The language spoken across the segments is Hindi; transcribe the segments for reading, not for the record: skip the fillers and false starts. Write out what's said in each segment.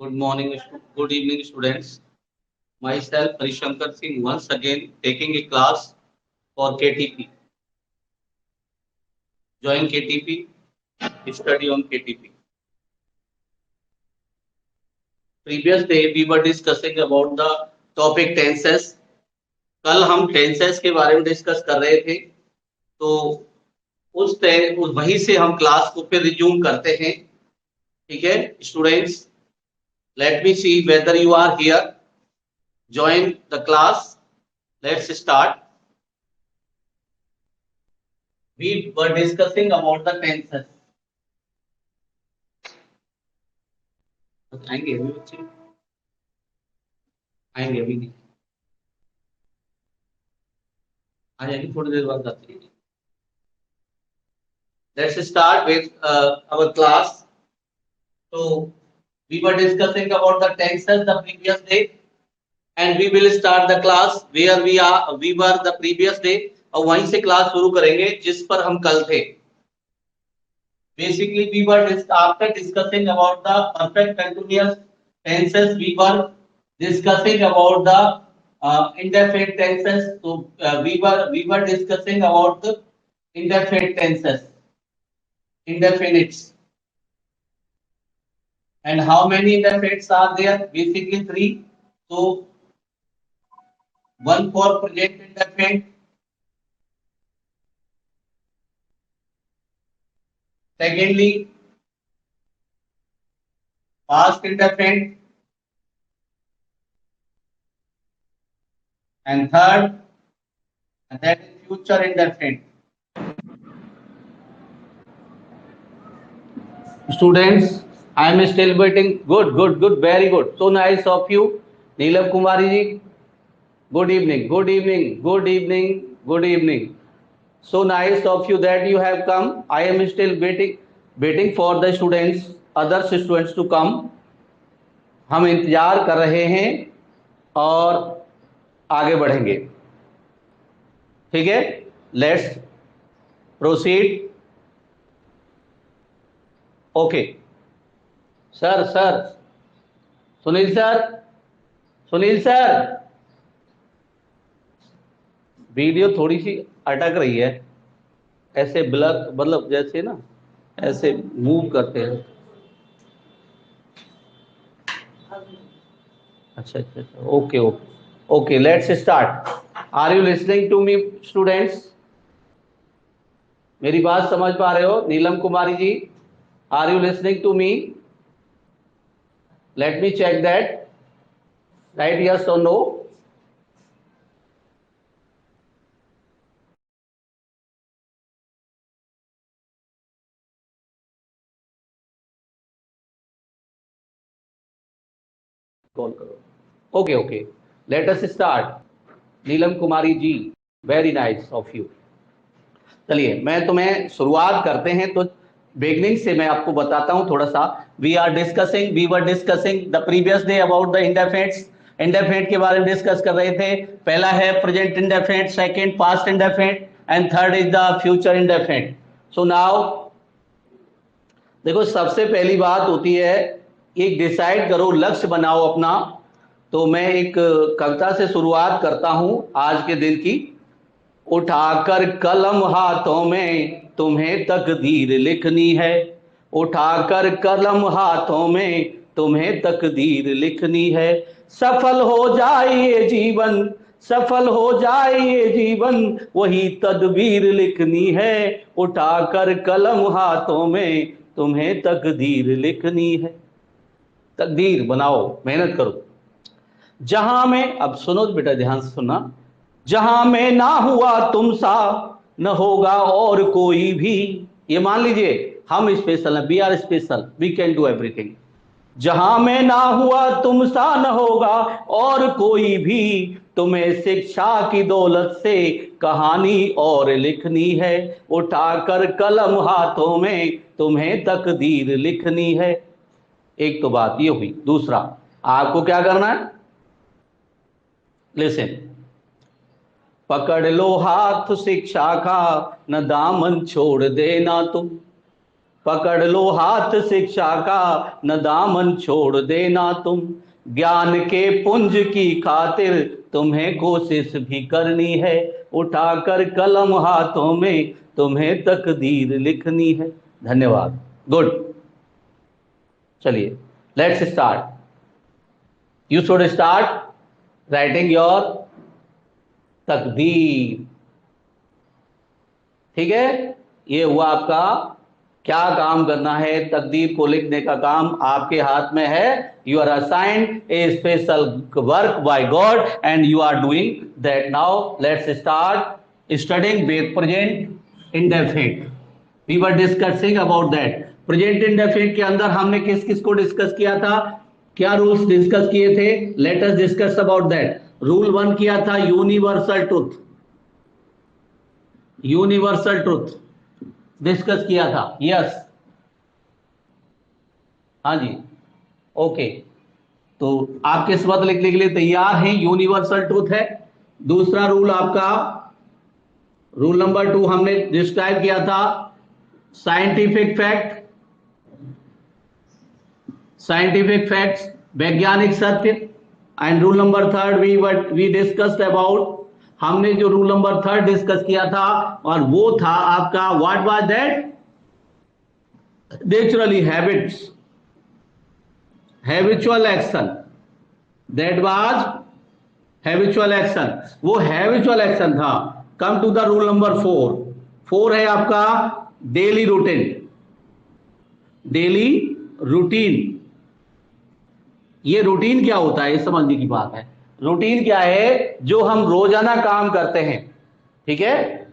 Good morning, good evening, students. Myself, Harishankar Singh, once again taking a class for KTP. Join KTP, study on KTP. Previous day we were discussing about the topic tenses. कल हम टेंसेस के बारे में डिस्कस कर रहे थे, तो वहीं से हम क्लास को फिर रिज्यूम करते हैं. ठीक है students, let me see whether you are here. Join the class. Let's start. We were discussing about the tenses. आएंगे अभी बच्चे, आएंगे अभी नहीं, आ जाएंगे थोड़ी देर बाद आते हैं. Let's start with our class. So we were discussing about the tenses the previous day, and we will start the class where we were the previous day. और वहीं से क्लास शुरू करेंगे जिस पर हम कल थे. Basically, we were after discussing about the perfect continuous tenses, we were discussing about the indefinite tenses. So we were discussing about the indefinite tenses, indefinites, and how many indefinites are there? Basically 3. So one for present indefinite, secondly past indefinite, and third, and that is future indefinite. Students, I am still waiting. Good, very good. So nice of you, Neelam Kumari ji. Good evening. So nice of you that you have come. I am still waiting for the students, other students to come. हम इंतजार कर रहे हैं और आगे बढ़ेंगे. ठीक है, let's proceed. Okay sir, Sunil sir, video थोड़ी सी अटक रही है, ऐसे ब्लर, मतलब जैसे ना ऐसे मूव करते हैं. अच्छा, okay, let's start. Are you listening to me students? मेरी बात समझ पा रहे हो? Neelam Kumari ji, are you listening to me? Let me check that. Right yes और नो. कॉल करो. Okay, let us start. Neelam Kumari ji, very nice of you. चलिए, मैं तुम्हें शुरुआत करते हैं. तो बिगनिंग से मैं आपको बताता हूं थोड़ा सा. We were discussing the previous day about the indefinites. Indefinite के बारे में डिस्कस कर रहे थे. पहला है present indefinite, second past indefinite, and third is the future indefinite. So now देखो, सबसे पहली बात होती है, एक डिसाइड करो, लक्ष्य बनाओ अपना. तो मैं एक कविता से शुरुआत करता हूं आज के दिन की. उठाकर कलम हाथों में तुम्हें तकदीर लिखनी है. उठाकर कलम हाथों में तुम्हें तकदीर लिखनी है. सफल हो जाए ये जीवन, वही तदबीर लिखनी है. उठाकर कलम हाथों में तुम्हें तकदीर लिखनी है. तकदीर बनाओ, मेहनत करो. जहां में, अब सुनो बेटा, ध्यान से सुनना. जहां में ना हुआ तुम सा, न होगा और कोई भी. ये मान लीजिए हम स्पेशल हैं, we are special, we can do everything. जहां में ना हुआ तुम सा, न होगा और कोई भी. तुम्हें शिक्षा की दौलत से कहानी और लिखनी है. उठाकर कलम हाथों में तुम्हें तकदीर लिखनी है. एक तो बात ये हुई. दूसरा, आपको क्या करना है? लिसन. पकड़ लो हाथ शिक्षा का, न दामन छोड़ देना तुम. पकड़ लो हाथ शिक्षा का, न दामन छोड़ देना तुम। ज्ञान के पुंज की खातिर तुम्हें कोशिश भी करनी है, उठाकर कलम हाथों में तुम्हें तकदीर लिखनी है। धन्यवाद। गुड। चलिए, let's start. You should start writing your तकदीर। ठीक है, ये हुआ आपका। क्या काम करना है? तकदीर को लिखने का काम आपके हाथ में है। You are assigned a special work by God and you are doing that. Now let's start studying with present indefinite. We were discussing about that. Present indefinite के अंदर हमने किस किस को डिस्कस किया था? क्या रूल्स डिस्कस किए थे? Let us discuss about that. Rule 1 किया था universal truth. Universal truth discuss किया था। यस, हाँ जी, ओके। तो आप किस वक्त लिखने के लिए तैयार हैं? यूनिवर्सल ट्रुथ है। दूसरा रूल आपका, रूल नंबर 2 हमने डिस्क्राइब किया था साइंटिफिक फैक्ट। साइंटिफिक फैक्ट्स, वैज्ञानिक सत्य। And rule number 3 we discussed about, हमने जो रूल नंबर 3 डिस्कस किया था और वो था आपका what was that? Naturally habits, habitual action. That was habitual action. वो हैबिचुअल एक्शन था। Come to the rule number 4 है आपका डेली रूटीन। डेली रूटीन, ये रूटीन क्या होता है ये समझने की बात है। रूटीन क्या है? जो हम रोजाना काम करते हैं, ठीक है,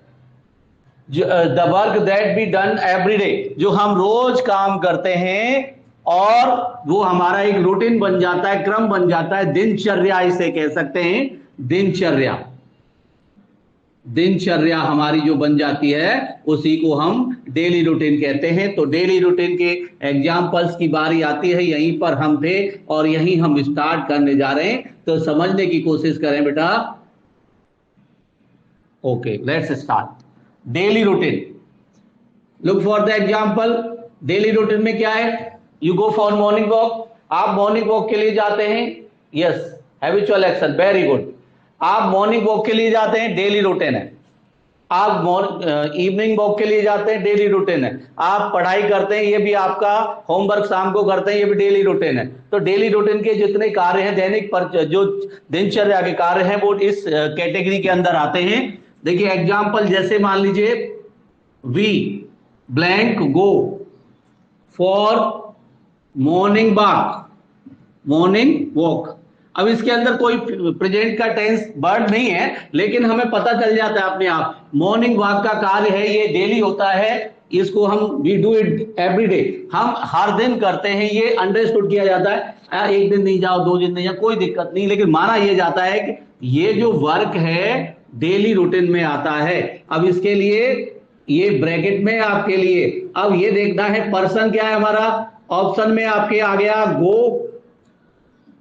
the work that be done every day, जो हम रोज काम करते हैं और वो हमारा एक रूटीन बन जाता है, क्रम बन जाता है, दिनचर्या इसे कह सकते हैं। दिनचर्या, दिनचर्या हमारी जो बन जाती है उसी को हम डेली रूटीन कहते हैं। तो डेली रूटीन के एग्जाम्पल्स की बारी आती है। यहीं पर हम थे और यहीं हम स्टार्ट करने जा रहे हैं, तो समझने की कोशिश करें बेटा। Okay, let's start. Daily routine, look for the example. Daily routine में क्या है? You go for morning walk, आप मॉर्निंग वॉक के लिए जाते हैं। Yes, habitual action, very good. आप मॉर्निंग वॉक के लिए जाते हैं, डेली रूटीन है। आप इवनिंग वॉक के लिए जाते हैं, डेली रूटीन है। आप पढ़ाई करते हैं, ये भी आपका होमवर्क शाम को करते हैं, ये भी डेली रूटीन है। तो डेली रूटीन के जितने कार्य हैं, दैनिक पर जो दिनचर्या के कार्य हैं, वो इस कैटेगरी के अंदर आते हैं। देखिए एग्जाम्पल, जैसे मान लीजिए we blank go for morning walk, morning walk. अब इसके अंदर कोई प्रेजेंट का टेंस वर्ड नहीं है, लेकिन हमें पता चल जाता है अपने आप। मॉर्निंग वॉक का कार्य है, ये डेली होता है, इसको हम we do it every day, हम हर दिन करते हैं, ये अंडरस्टूड किया जाता है। एक दिन नहीं जाओ, 2 दिन नहीं जाओ, कोई दिक्कत नहीं, लेकिन माना यह जाता है कि ये जो वर्क है डेली रूटीन में आता है। अब इसके लिए ये ब्रैकेट में आपके लिए अब ये देखना है पर्सन क्या है हमारा। ऑप्शन में आपके आ गया गो,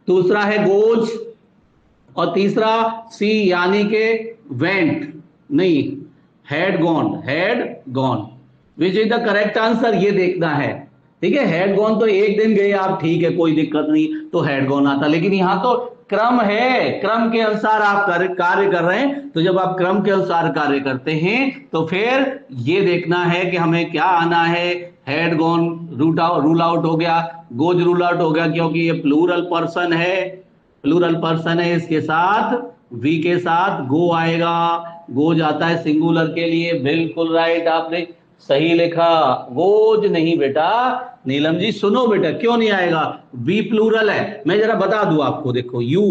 दूसरा है गोज और तीसरा सी यानी के वेंट, नहीं had gone, had gone. Which is the correct answer, ये देखना है। ठीक है, हैड गॉन तो एक दिन गए आप, ठीक है, कोई दिक्कत नहीं, तो हैड गॉन आता, लेकिन यहां तो क्रम है, क्रम के अनुसार आप कार्य कर रहे हैं। तो जब आप क्रम के अनुसार कार्य करते हैं तो फिर ये देखना है कि हमें क्या आना है। हैड गॉन रूल आउट हो गया, गोज रूल आउट हो गया, क्योंकि ये प्लूरल पर्सन है, प्लूरल पर्सन है, इसके साथ वी के साथ गो आएगा। गो जाता है सिंगुलर के लिए, बिल्कुल राइट, आपने सही लिखा। गोज नहीं बेटा, नीलम जी सुनो बेटा, क्यों नहीं आएगा? वी प्लूरल है, मैं जरा बता दूं आपको, देखो यू,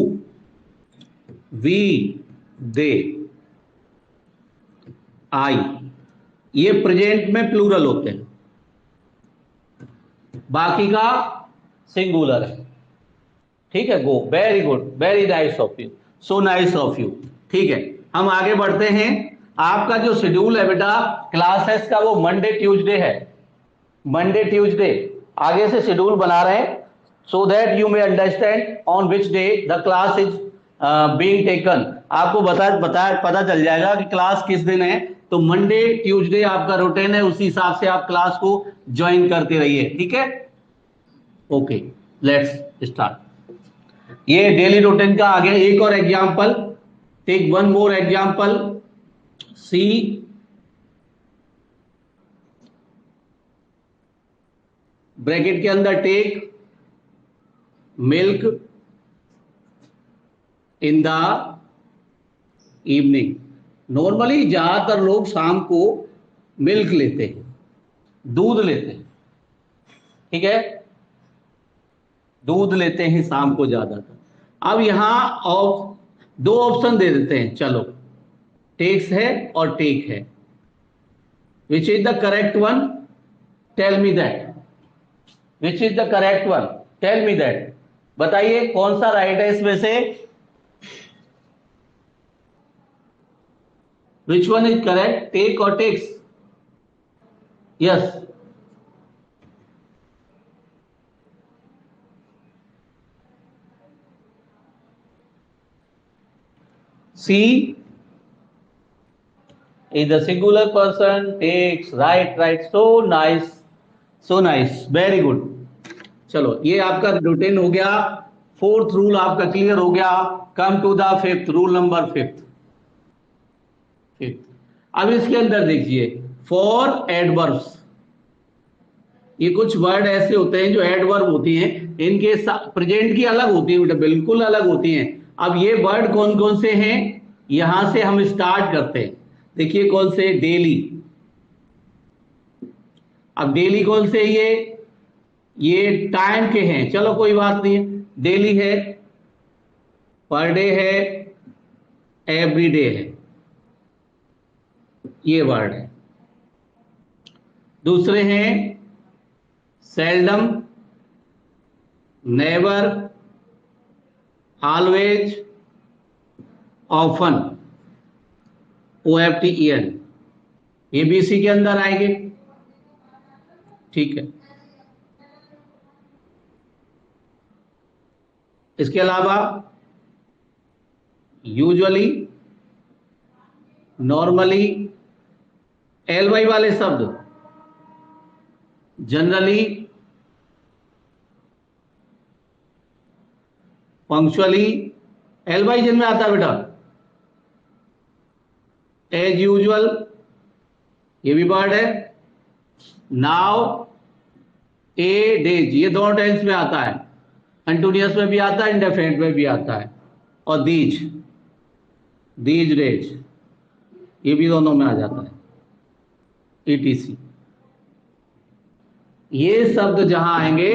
वी, दे, आई, ये प्रेजेंट में प्लूरल होते हैं, बाकी का सिंगुलर है। ठीक है, go, very good, very nice of you, so nice of you. ठीक है, हम आगे बढ़ते हैं। आपका जो शेड्यूल है बेटा क्लासेस का, वो मंडे ट्यूसडे है, मंडे ट्यूसडे आगे से शेड्यूल बना रहे हैं, so that you may understand on which day the class is being taken, आपको पता चल जाएगा कि क्लास किस दिन है। तो मंडे ट्यूसडे आपका रूटीन है, उसी हिसाब से आप क्लास को ज्वाइन करते रहिए, ठीक है। Okay, let's start. ये डेली रूटीन का आ गया। एक और example, take one more example. C bracket के अंदर take milk in the evening. Normally ज्यादातर लोग शाम को मिल्क लेते हैं, दूध लेते हैं, ठीक है, दूध लेते हैं शाम को ज्यादातर। अब यहां दो ऑप्शन दे देते हैं, चलो टेक्स है और टेक है। Which is the correct one, tell me that. Which is the correct one, tell me that. बताइए कौन सा राइट है इसमें से। Which one is correct, take और takes? Yes, C is the singular person, takes, right, so nice, very good। चलो ये आपका रूटीन हो गया, फोर्थ रूल आपका क्लियर हो गया। Come to the fifth rule, number fifth. अब इसके अंदर देखिए, फॉर एडवर्ब्स, ये कुछ वर्ड ऐसे होते हैं जो एडवर्ब होती हैं, इनके प्रेजेंट की अलग होती है, बिल्कुल अलग होती हैं। अब ये वर्ड कौन कौन से हैं, यहां से हम स्टार्ट करते हैं। देखिए कौन से, डेली। अब डेली कौन से, ये टाइम के हैं, चलो कोई बात नहीं, डेली है, पर डे है, एवरी डे है, ये वर्ड है। दूसरे हैं seldom, never, always, often, OFTEN, ये भी इसी के अंदर आएंगे, ठीक है। इसके अलावा यूजुअली, नॉर्मली, LY वाले शब्द, जनरली, पंक्चुअली, LY जिनमें आता है बेटा, एज यूजुअल, ये भी वर्ड है, नाउ, ए डेज, ये दोनों टेंस में आता है, कंटिन्यूअस में भी आता है, इंडेफिनिट में भी आता है, और दीज डेज, ये भी दोनों में आ जाता है, ETC। ये शब्द जहां आएंगे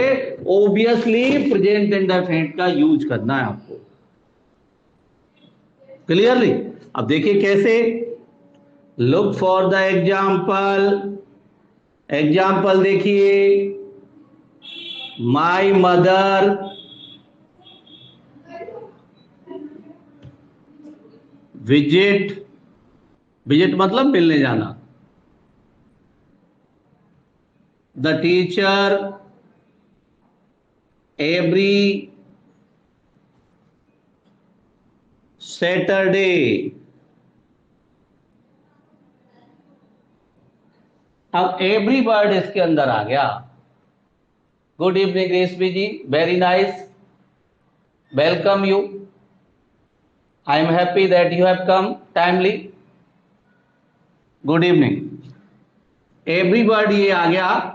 ऑब्वियसली प्रेजेंट इंडेफिनिट का यूज करना है आपको, क्लियरली। अब देखिए कैसे, लुक फॉर द एग्जाम्पल देखिए, माई मदर विजिट मतलब मिलने जाना, द टीचर एवरी सैटरडे। अब एवरी वर्ड इसके अंदर आ गया। Good evening Reshmi ji, very nice, welcome you, I am happy that you have come timely, good evening. Every word ये आ गया।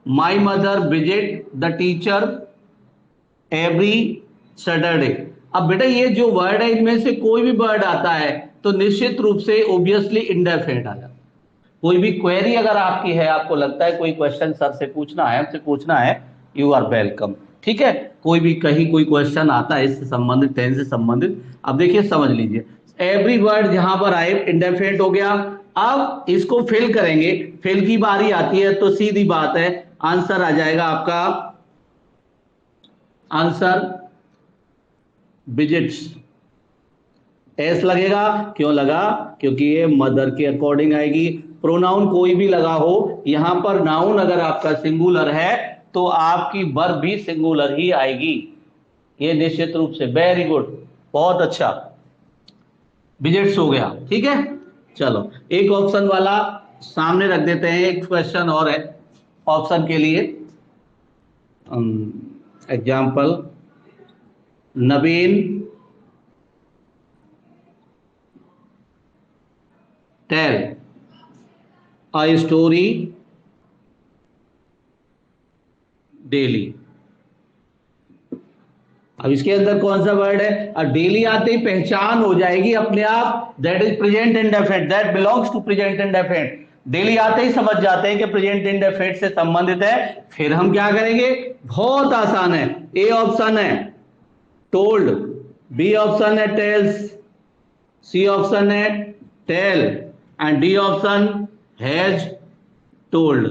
My mother visit the teacher every Saturday. अब बेटा ये जो वर्ड है, इनमें से कोई भी वर्ड आता है तो निश्चित रूप से ऑब्वियसली इंडेफिनिट आ जाता है। कोई भी क्वेरी अगर आपकी है, आपको लगता है कोई क्वेश्चन सर से पूछना है, हमसे पूछना है, यू आर वेलकम, ठीक है। कोई भी कहीं कोई क्वेश्चन आता है इससे संबंधित, टेंस से संबंधित, अब देखिए समझ लीजिए, एवरी वर्ड जहां पर आए इंडेफिनिट हो गया। अब इसको फिल करेंगे, फिल की बारी आती है तो सीधी बात है, आंसर आ जाएगा आपका, आंसर विजिट्स। एस लगेगा, क्यों लगा, क्योंकि ये मदर के अकॉर्डिंग आएगी। प्रोनाउन कोई भी लगा हो, यहां पर नाउन अगर आपका सिंगुलर है तो आपकी वर्ब भी सिंगुलर ही आएगी, ये निश्चित रूप से, वेरी गुड, बहुत अच्छा, विजिट्स हो गया, ठीक है। चलो एक ऑप्शन वाला सामने रख देते हैं, एक क्वेश्चन और है ऑप्शन के लिए। Example, Naveen tell a story daily. अब इसके अंदर कौन सा वर्ड है? और डेली आते ही पहचान हो जाएगी अपने आप, that is present indefinite, that belongs to present indefinite. Daily आते ही समझ जाते हैं कि प्रेजेंट इंडेफिनिट से संबंधित है। फिर हम क्या करेंगे? बहुत आसान है। ए ऑप्शन है टोल्ड, बी ऑप्शन है टेल्स, सी ऑप्शन है tell and D option has told.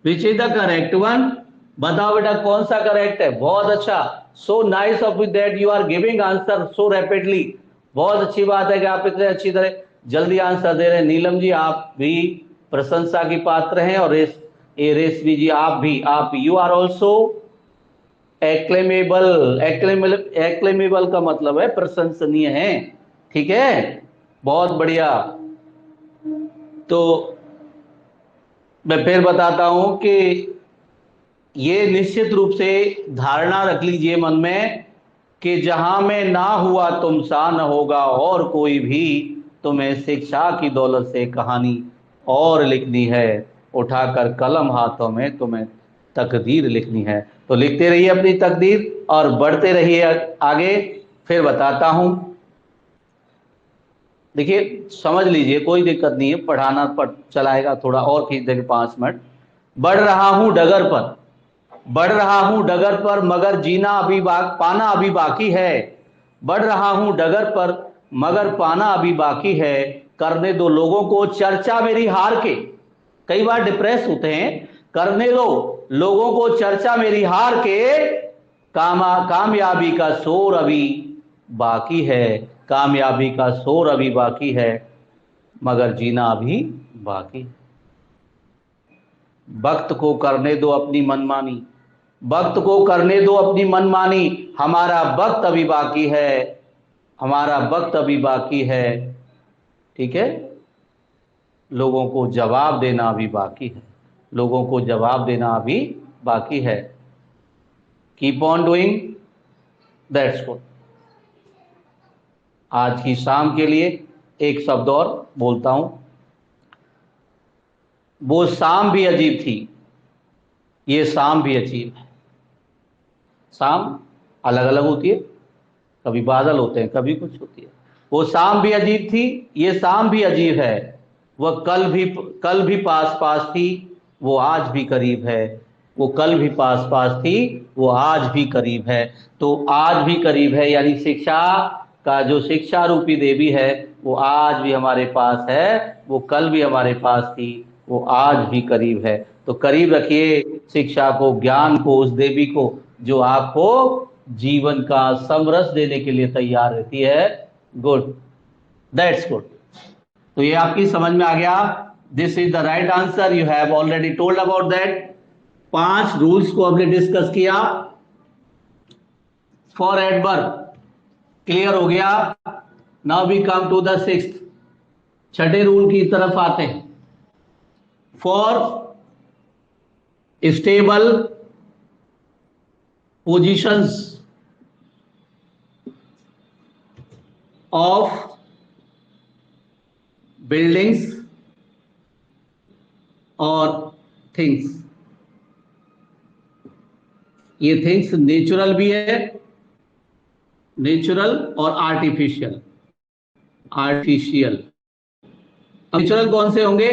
Which is the correct one? बताओ बेटा कौन सा करेक्ट है? बहुत अच्छा, so nice of you that you are giving answer so rapidly. बहुत अच्छी बात है कि आप इतने अच्छी तरह जल्दी आंसर दे रहे हैं। नीलम जी आप भी प्रशंसा की पात्र हैं, और रेशमी जी आप भी, आप यू आर ऑल्सो एक्लेमेबल। एक्लेमेबल का मतलब है प्रशंसनीय है, ठीक है, बहुत बढ़िया। तो मैं फिर बताता हूं कि ये निश्चित रूप से धारणा रख लीजिए मन में कि जहां मैं ना हुआ तुम सा न होगा और कोई भी, तुम्हें शिक्षा की दौलत से कहानी और लिखनी है, उठाकर कलम हाथों में तुम्हें तकदीर लिखनी है। तो लिखते रहिए अपनी तकदीर और बढ़ते रहिए आगे। फिर बताता हूं, देखिए समझ लीजिए, कोई दिक्कत नहीं है, पढ़ाना पढ़ चलाएगा, थोड़ा और खींच देंगे 5 मिनट। बढ़ रहा हूं डगर पर, बढ़ रहा हूं डगर पर मगर जीना अभी पाना अभी बाकी है। बढ़ रहा हूं डगर पर मगर पाना अभी बाकी है, करने दो लोगों को चर्चा मेरी हार के। कई बार डिप्रेस होते हैं, करने दो लोगों को चर्चा मेरी हार के, कामयाबी का शोर अभी बाकी है, कामयाबी का शोर अभी बाकी है, मगर जीना अभी बाकी है। वक्त को करने दो अपनी मनमानी, वक्त को करने दो अपनी मनमानी, हमारा वक्त अभी बाकी है, हमारा वक्त अभी बाकी है, ठीक है। लोगों को जवाब देना अभी बाकी है, लोगों को जवाब देना अभी बाकी है। Keep on doing, that's good. आज की शाम के लिए एक शब्द और बोलता हूं, वो शाम भी अजीब थी, ये शाम भी अजीब है। शाम अलग अलग होती है, कभी बादल होते हैं, कभी कुछ होती है। वो शाम भी अजीब थी, ये शाम भी अजीब है। वह कल भी पास पास थी, वो आज भी करीब है। वो कल भी पास पास थी, वो आज भी करीब है। तो आज भी करीब है, यानी शिक्षा का जो शिक्षा रूपी देवी है वो आज भी हमारे पास है, वो कल भी हमारे पास थी, वो आज भी करीब है। तो करीब रखिए शिक्षा को, ज्ञान को, उस देवी को जो आपको जीवन का समरस देने के लिए तैयार रहती है। Good, that's good. तो ये आपकी समझ में आ गया, this is the right answer, you have already told about that. 5 rules को हमने डिस्कस किया। फॉर एडवर्ब क्लियर हो गया। Now we come to the 6th, छठे रूल की तरफ आते हैं। For stable positions of buildings और थिंग्स, ये थिंग्स नेचुरल भी है, नेचुरल और आर्टिफिशियल। आर्टिफिशियल नेचुरल कौन से होंगे?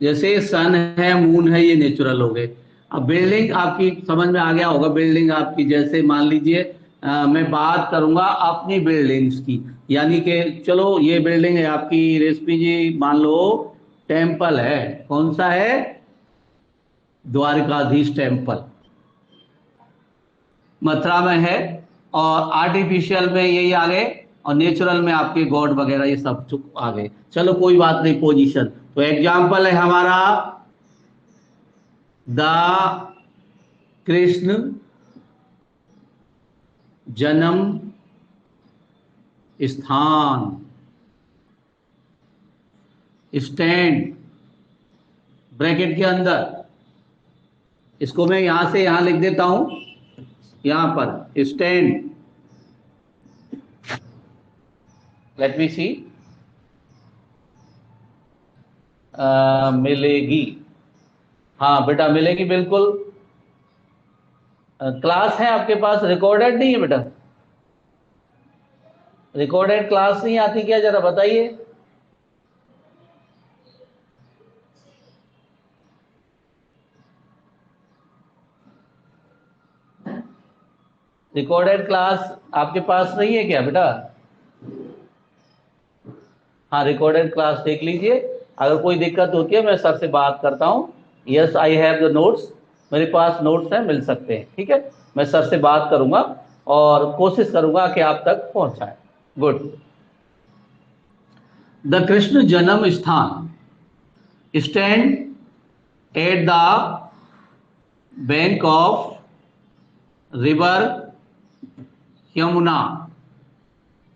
जैसे सन है, मून है, ये नेचुरल हो गए। अब बिल्डिंग आपकी समझ में आ गया होगा, बिल्डिंग आपकी जैसे मान लीजिए मैं बात करूंगा अपनी बिल्डिंग्स की, यानी कि चलो ये बिल्डिंग है आपकी रेशमी जी, मान लो टेम्पल है, कौन सा है? द्वारकाधीश टेम्पल मथुरा में है। और आर्टिफिशियल में यही आ गए, और नेचुरल में आपके गॉड वगैरह ये सब आ गए। चलो कोई बात नहीं, पोजीशन। तो एग्जाम्पल है हमारा द कृष्ण जन्म स्थान, स्टैंड ब्रैकेट के अंदर, इसको मैं यहां से यहां लिख देता हूं, यहां पर स्टैंड, लेट मी सी, मिलेगी, हाँ बेटा मिलेगी बिल्कुल। क्लास है आपके पास, रिकॉर्डेड नहीं है बेटा? रिकॉर्डेड क्लास नहीं आती क्या, जरा बताइए। रिकॉर्डेड क्लास आपके पास नहीं है क्या बेटा? हाँ रिकॉर्डेड क्लास देख लीजिए, अगर कोई दिक्कत होती है मैं सर से बात करता हूँ। Yes I have the notes, मेरे पास नोट्स हैं, मिल सकते हैं, ठीक है। मैं सर से बात करूंगा और कोशिश करूंगा कि आप तक पहुंचाएं। गुड। द कृष्ण जन्म स्थान, stand at the bank of river Yamuna.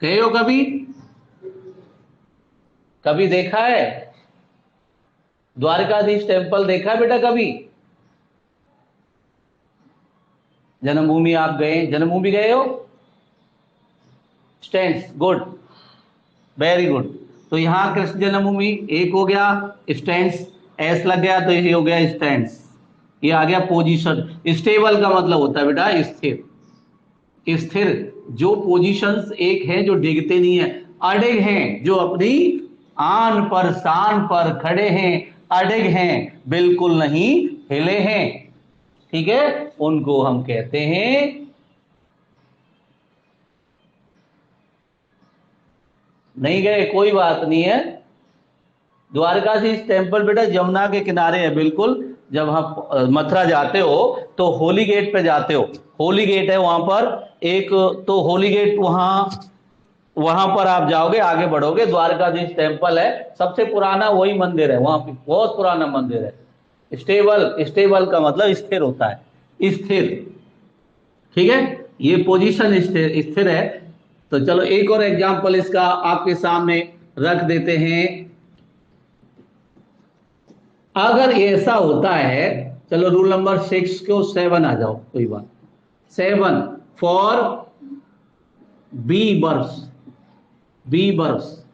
गए हो कभी? कभी देखा है द्वारकाधीश टेम्पल, देखा है बेटा कभी? जन्मभूमि आप गए, जन्मभूमि गए हो? Stands, good, very good. तो यहां कृष्ण जन्मभूमि एक हो गया, स्टैंड्स एस लग गया तो ये हो गया स्टैंड्स। ये आ गया पोजीशन। स्टेबल का मतलब होता है बेटा स्थिर, स्थिर जो पोजीशंस एक है जो डिगते नहीं है, अडिग हैं जो अपनी आन पर शान पर खड़े हैं, अडिग हैं बिल्कुल नहीं हिले हैं, ठीक है, उनको हम कहते हैं। नहीं गए कोई बात नहीं है। द्वारकाधीश टेम्पल बेटा यमुना के किनारे है बिल्कुल। जब हम मथुरा जाते हो तो होली गेट पे जाते हो, होली गेट है वहां पर एक, तो होली गेट वहां, वहां पर आप जाओगे, आगे बढ़ोगे, द्वारकाधीश टेम्पल है, सबसे पुराना वही मंदिर है वहां पे, बहुत पुराना मंदिर है। स्टेबल, स्टेबल का मतलब स्थिर होता है, स्थिर, ठीक है, ये पोजीशन स्थिर स्थिर है। तो चलो एक और एग्जांपल इसका आपके सामने रख देते हैं। अगर ऐसा होता है, चलो रूल नंबर 6 को 7 आ जाओ, कोई बात, 7 for B verbs, B verbs.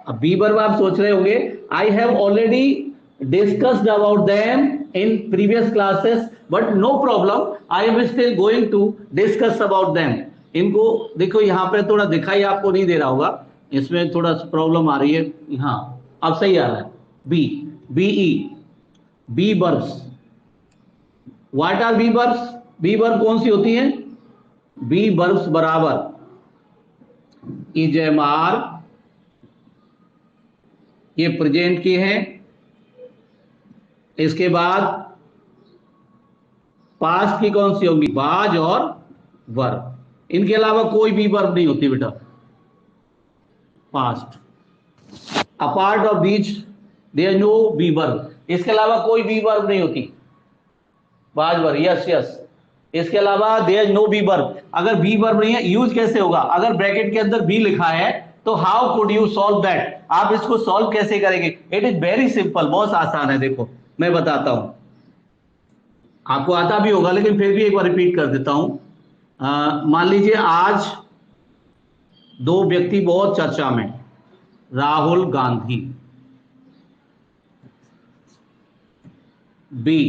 अब बी वर्ब आप सोच रहे होंगे, I have already discussed about them in previous classes, but no problem, I am still going to discuss about them. इनको देखो यहां पे थोड़ा दिखाई आपको नहीं दे रहा होगा, इसमें थोड़ा प्रॉब्लम आ रही है, हाँ अब सही आ रहा है। Be, B E, be verbs. What are be verbs? Be verb कौन सी होती है? बी वर्ब्स बराबर इज एम आर, ये प्रेजेंट की है, इसके बाद पास्ट की कौन सी होगी? बाज और वर्ब, इनके अलावा कोई भी वर्ब नहीं होती बेटा past. Apart of these there no be verb, इसके अलावा कोई बी वर्ब नहीं होती, बाज वर्ब, यस यस, इसके अलावा देयर नो बी वर्ब। अगर बी वर्ब नहीं है यूज कैसे होगा? अगर ब्रैकेट के अंदर बी लिखा है तो how could you solve that, आप इसको सॉल्व कैसे करेंगे? इट इज वेरी सिंपल, बहुत आसान है, देखो मैं बताता हूं, आपको आता भी होगा लेकिन फिर भी एक बार रिपीट कर देता हूं। मान लीजिए आज दो व्यक्ति बहुत चर्चा में, Rahul Gandhi, be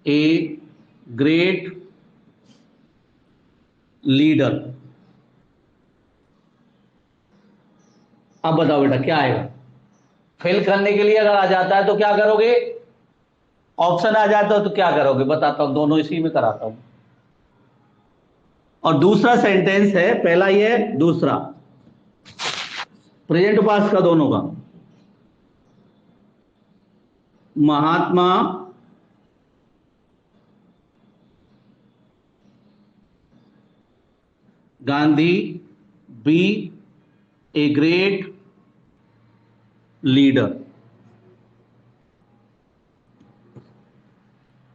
a great leader. अब बताओ बेटा क्या आएगा? फिल करने के लिए अगर आ जाता है तो क्या करोगे? ऑप्शन आ जाता है तो क्या करोगे? बताता हूं, दोनों इसी में कराता हूं। और दूसरा सेंटेंस है, पहला ये है, दूसरा प्रेजेंट पास्ट का दोनों का। Mahatma Gandhi be a great leader.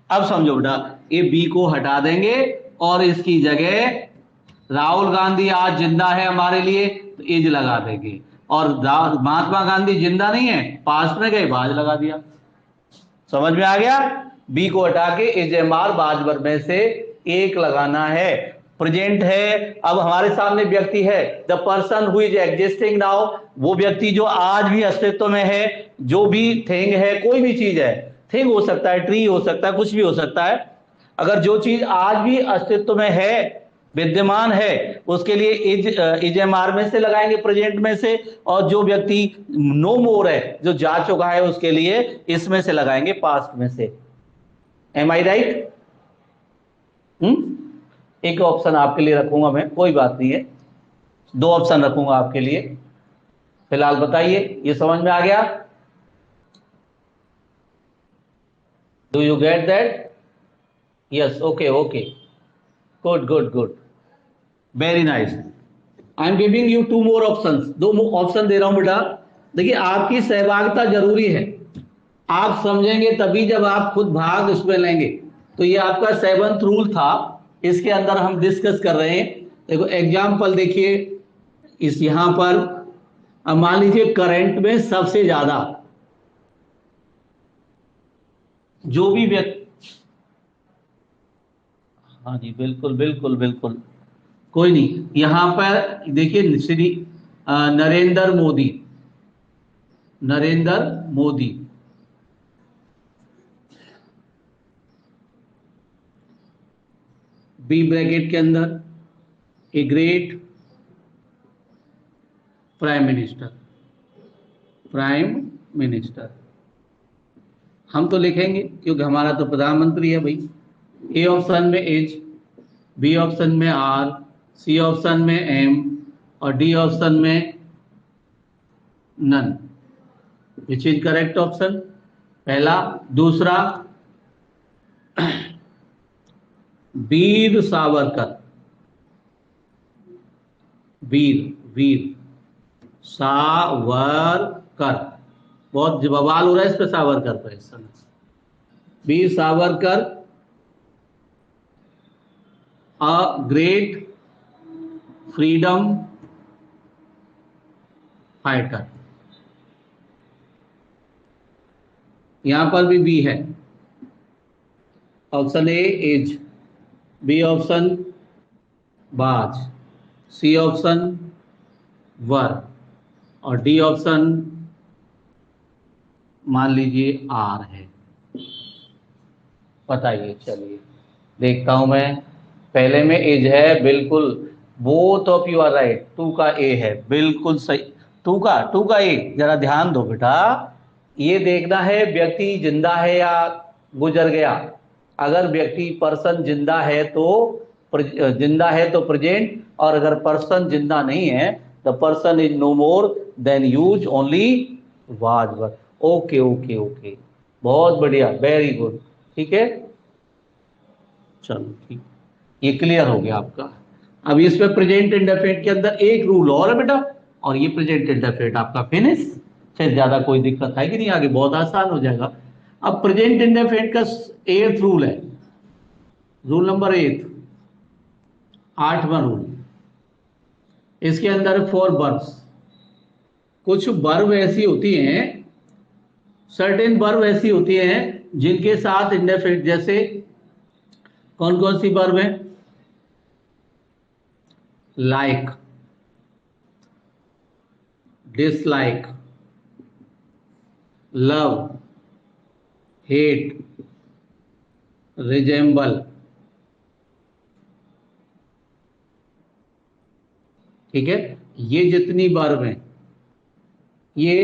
अब समझो बेटा, ये बी को हटा देंगे और इसकी जगह राहुल गांधी आज जिंदा है हमारे लिए तो इज लगा देंगे, और महात्मा गांधी जिंदा नहीं है, पास्ट में गए, बाज लगा दिया। समझ में आ गया? बी को हटा के इज एम आर बाज वर्ब में से एक लगाना है। प्रेजेंट है, अब हमारे सामने व्यक्ति है, the person who is existing now, वो व्यक्ति जो आज भी अस्तित्व में है। जो भी थिंग है, कोई भी चीज है, थिंग हो सकता है, ट्री हो सकता है, कुछ भी हो सकता है। अगर जो चीज आज भी अस्तित्व में है, विद्यमान है, उसके लिए इज एम आर में से लगाएंगे, प्रेजेंट में से। और जो व्यक्ति नो मोर है, जो जा चुका है, उसके लिए इसमें से लगाएंगे, पास्ट में से। एम आई राइट? एक ऑप्शन आपके लिए रखूंगा मैं, कोई बात नहीं है, दो ऑप्शन रखूंगा आपके लिए। फिलहाल बताइए, ये समझ में आ गया? Do you get that? Yes, okay okay, good good good, very nice. I am giving you two more option, दो ऑप्शन दे रहा हूं बेटा। देखिए, आपकी सहभागिता जरूरी है, आप समझेंगे तभी जब आप खुद भाग उसमें लेंगे। तो ये आपका 7th रूल था, इसके अंदर हम डिस्कस कर रहे हैं। देखो एग्जाम्पल देखिए, इस यहां पर अब मान लीजिए करंट में सबसे ज्यादा जो भी व्यक्ति, हाँ जी बिल्कुल बिल्कुल बिल्कुल, कोई नहीं, यहां पर देखिए श्री नरेंद्र मोदी, नरेंद्र मोदी, बी ब्रैकेट के अंदर a great prime minister, prime minister हम तो लिखेंगे क्योंकि हमारा तो प्रधानमंत्री है भाई। ए ऑप्शन में एच, बी ऑप्शन में आर, सी ऑप्शन में एम, और डी ऑप्शन में none. Which is correct option? पहला। दूसरा, वीर सावरकर, वीर वीर सावरकर, बहुत बवाल हो रहा है इस पे, सावरकर पे इस समय। Veer Savarkar, a great freedom fighter, यहां पर भी बी है। Option A as, B option बाज, सी ऑप्शन वर, और डी ऑप्शन मान लीजिए आर है। बताइए, चलिए देखता हूं मैं। पहले में एज है, बिल्कुल, both of you are right, 2 का ए है, बिल्कुल सही। 2 का ए, जरा ध्यान दो बेटा, ये देखना है व्यक्ति जिंदा है या गुजर गया। अगर व्यक्ति पर्सन जिंदा है तो जिंदा है तो प्रेजेंट, और अगर पर्सन जिंदा नहीं है, the person is no more, then use only was verb. Okay okay okay, बहुत बढ़िया, वेरी गुड, ठीक है, चलो ठीक, ये क्लियर हो गया आपका। अब इसमें प्रेजेंट इंडेफिनिट के अंदर एक रूल और है बेटा, और ये प्रेजेंट इंडेफिनिट आपका फिनिश। फिर ज्यादा कोई दिक्कत है कि नहीं, आगे बहुत आसान हो जाएगा। अब प्रेजेंट इंडेफिनिट का 8th रूल है, रूल नंबर 8, 8वां रूल। इसके अंदर 4 वर्ब्स, कुछ वर्ब ऐसी होती हैं, सर्टेन वर्ब ऐसी होती हैं जिनके साथ इंडेफिनिट, जैसे कौन कौन सी वर्ब है? Like, dislike, love, hate, resemble, ठीक है, ये जितनी वर्ब हैं ये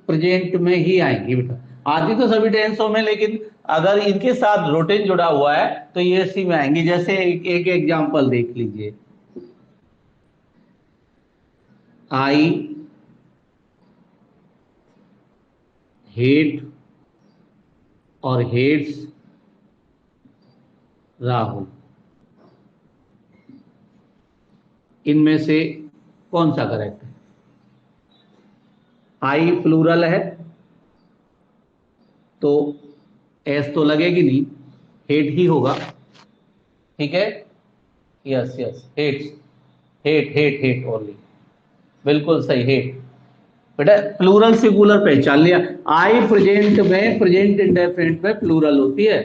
प्रेजेंट में ही आएंगी बेटा। आती तो सभी टेंसों में, लेकिन अगर इनके साथ रोटेन जुड़ा हुआ है तो ये इसी में आएंगी। जैसे एक एग्जांपल देख लीजिए, आई हेट और हेट्स राहुल, इनमें से कौन सा करेक्ट है? आई प्लूरल है तो एस तो लगेगी नहीं, हेट ही होगा, ठीक है, yes yes hates. Hate hate hate only, बिल्कुल सही, हेट। बेटा प्लूरल सिंगुलर पहचान लिया। आई प्रेजेंट में, प्रेजेंट इंडेफिनिट में प्लूरल होती है,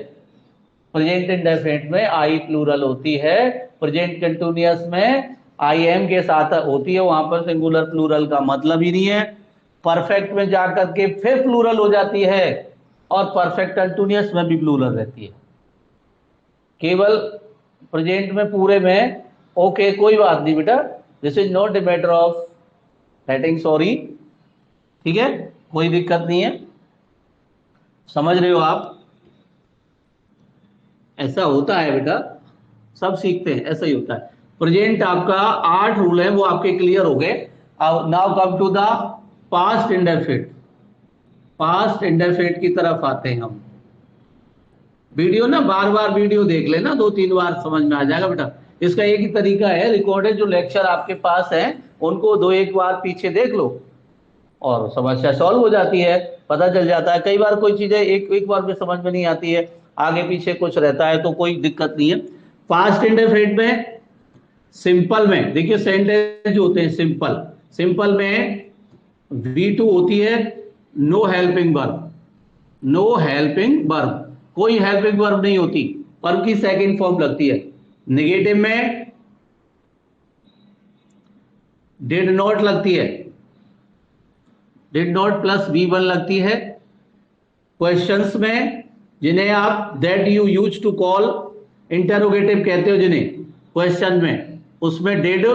प्रेजेंट इंडेफिनिट में आई प्लूरल होती है, प्रेजेंट कंटिन्यूअस में आई एम के साथ होती है, वहां पर सिंगुलर प्लूरल का मतलब ही नहीं है। परफेक्ट में जाकर के फिर प्लूरल हो जाती है, और परफेक्ट कंटिन्यूअस में भी प्लूरल रहती है। केवल प्रेजेंट में पूरे में ओके, कोई बात नहीं बेटा, this is not a matter of hating sorry, ठीक है, कोई दिक्कत नहीं है, समझ रहे हो आप। ऐसा होता है बेटा, सब सीखते हैं, ऐसा ही होता है। प्रेजेंट आपका 8 रूल है, वो आपके क्लियर हो गए। Now come to the past indefinite. Past indefinite की तरफ आते हैं हम। वीडियो ना बार बार वीडियो देख लेना, 2-3 बार समझ में आ जाएगा बेटा। इसका एक ही तरीका है, रिकॉर्डेड जो लेक्चर आपके पास है उनको 2-1 बार पीछे देख लो और समस्या सॉल्व हो जाती है, पता चल जाता है। कई बार कोई चीजें एक बार में समझ में नहीं आती है, आगे पीछे कुछ रहता है तो कोई दिक्कत नहीं है। पास्ट इंडेफिनिट में सिंपल में देखिए, सेंटेंस जो होते हैं सिंपल, सिंपल में V2 होती है no helping verb, no helping verb, कोई हेल्पिंग वर्ब नहीं होती, वर्ब की सेकंड फॉर्म लगती है। नेगेटिव में डिड नॉट लगती है, डिड नॉट प्लस V1 लगती है। क्वेश्चंस में जिन्हें आप that you use to call interrogative कहते हो, जिन्हें क्वेश्चन में, उसमें डिड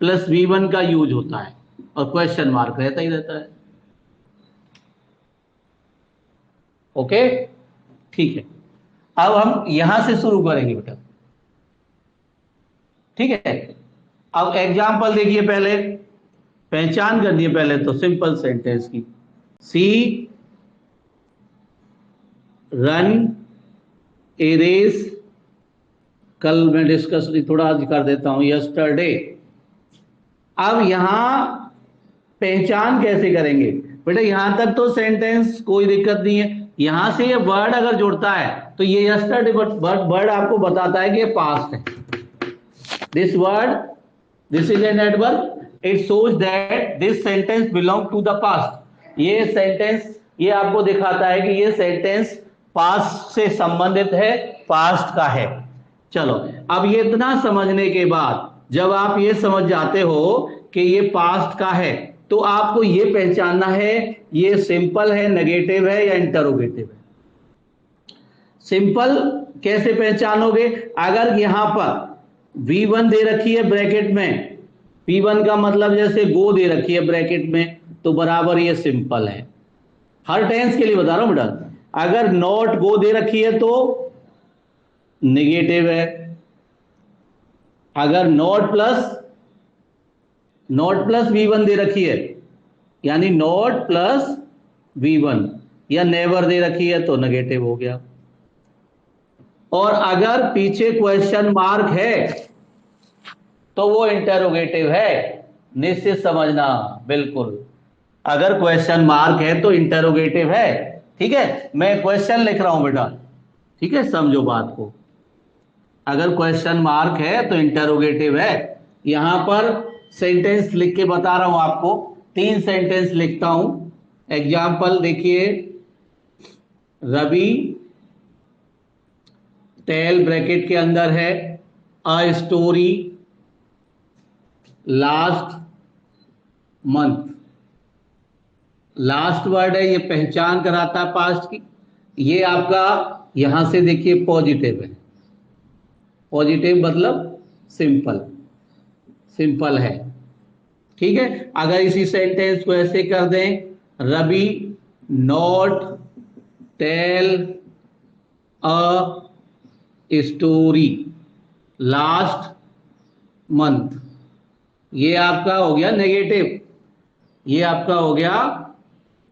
प्लस V1 का यूज होता है और क्वेश्चन मार्क रहता ही रहता है। ओके, ठीक है। अब हम यहां से शुरू करेंगे बेटा, ठीक है। अब एग्जाम्पल देखिए, पहले पहचान करनी है पहले तो सिंपल सेंटेंस की। सी रन ए रेस, कल मैं डिस्कस थोड़ा आज कर देता हूं, यस्टरडे। अब यहां पहचान कैसे करेंगे बेटा, यहां तक तो सेंटेंस कोई दिक्कत नहीं है। यहां से ये वर्ड अगर जुड़ता है तो ये यस्टरडे वर्ड आपको बताता है कि ये पास्ट है। This word, this is an adverb, it shows that this sentence belong to the past. ये सेंटेंस, ये आपको दिखाता है कि ये सेंटेंस पास्ट से संबंधित है, पास्ट का है। चलो, अब ये इतना समझने के बाद जब आप ये समझ जाते हो कि ये पास्ट का है, तो आपको ये पहचानना है ये सिंपल है, नेगेटिव है या इंटरोगेटिव है। सिंपल कैसे पहचानोगे, अगर यहां पर V1 दे रखी है ब्रैकेट में, P1 का मतलब जैसे गो दे रखी है ब्रैकेट में, तो बराबर ये सिंपल है। हर टेंस के लिए बता रहा हूं बेटा। अगर नॉट गो दे रखी है तो नेगेटिव है, अगर नॉट प्लस V1 दे रखी है, यानी नॉट प्लस V1, या नेवर दे रखी है तो नेगेटिव हो गया। और अगर पीछे क्वेश्चन मार्क है तो वो इंटरोगेटिव है, निश्चित समझना, बिल्कुल। अगर क्वेश्चन मार्क है तो इंटरोगेटिव है, ठीक है। मैं क्वेश्चन लिख रहा हूं बेटा, ठीक है, समझो बात को। अगर क्वेश्चन मार्क है तो इंटरोगेटिव है। यहां पर सेंटेंस लिख के बता रहा हूं आपको, 3 सेंटेंस लिखता हूं। एग्जाम्पल देखिए, रवि टेल ब्रैकेट के अंदर है अ story last month. Last word है, ये पहचान कराता है पास्ट की। ये आपका यहां से देखिए पॉजिटिव है, पॉजिटिव मतलब सिंपल, सिंपल है, ठीक है। अगर इसी सेंटेंस को ऐसे कर दें, Ravi not tell a story last month, ये आपका हो गया नेगेटिव, ये आपका हो गया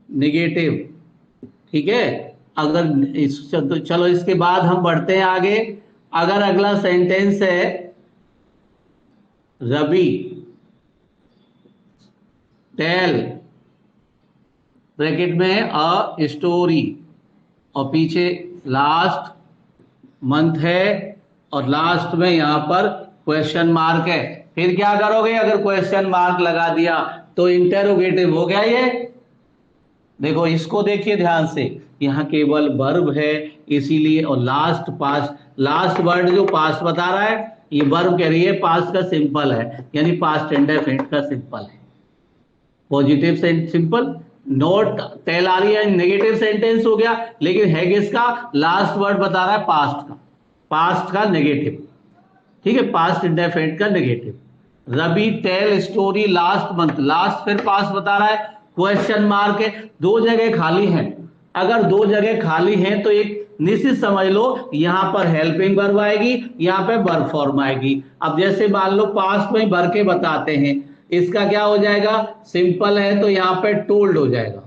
नेगेटिव, ठीक है। अगर चलो इसके बाद हम बढ़ते हैं आगे। अगर अगला सेंटेंस है रवि टेल ब्रैकेट में अ स्टोरी और पीछे लास्ट मंथ है और लास्ट में यहां पर क्वेश्चन मार्क है। फिर क्या करोगे, अगर क्वेश्चन मार्क लगा दिया तो इंटेरोगेटिव हो गया ये। देखो इसको देखिए ध्यान से, यहां केवल वर्ब है इसीलिए, और लास्ट पास्ट, लास्ट वर्ड जो पास्ट बता रहा है ये वर्ब कह रही है, पास्ट का सिंपल है, यानी पास्ट इंडेफिनिट का सिंपल है। पॉजिटिव सिंपल, नोट टेल आ रही है, नेगेटिव सेंटेंस हो गया, लेकिन है किसका, लास्ट वर्ड बता रहा है पास्ट का, पास्ट का नेगेटिव। ठीक है, पास्ट इंडेफिनिट का negative. Ravi tell story last month, last फिर पास्ट बता रहा है, क्वेश्चन मार्क है, दो जगह खाली हैं। अगर दो जगह खाली हैं तो एक निश्चित समझ लो, यहां पर हेल्पिंग वर्ब आएगी, यहां पे वर्ब फॉर्म आएगी। अब जैसे मान लो पास्ट में भर के बताते हैं, इसका क्या हो जाएगा, सिंपल है तो यहां पे टोल्ड हो जाएगा,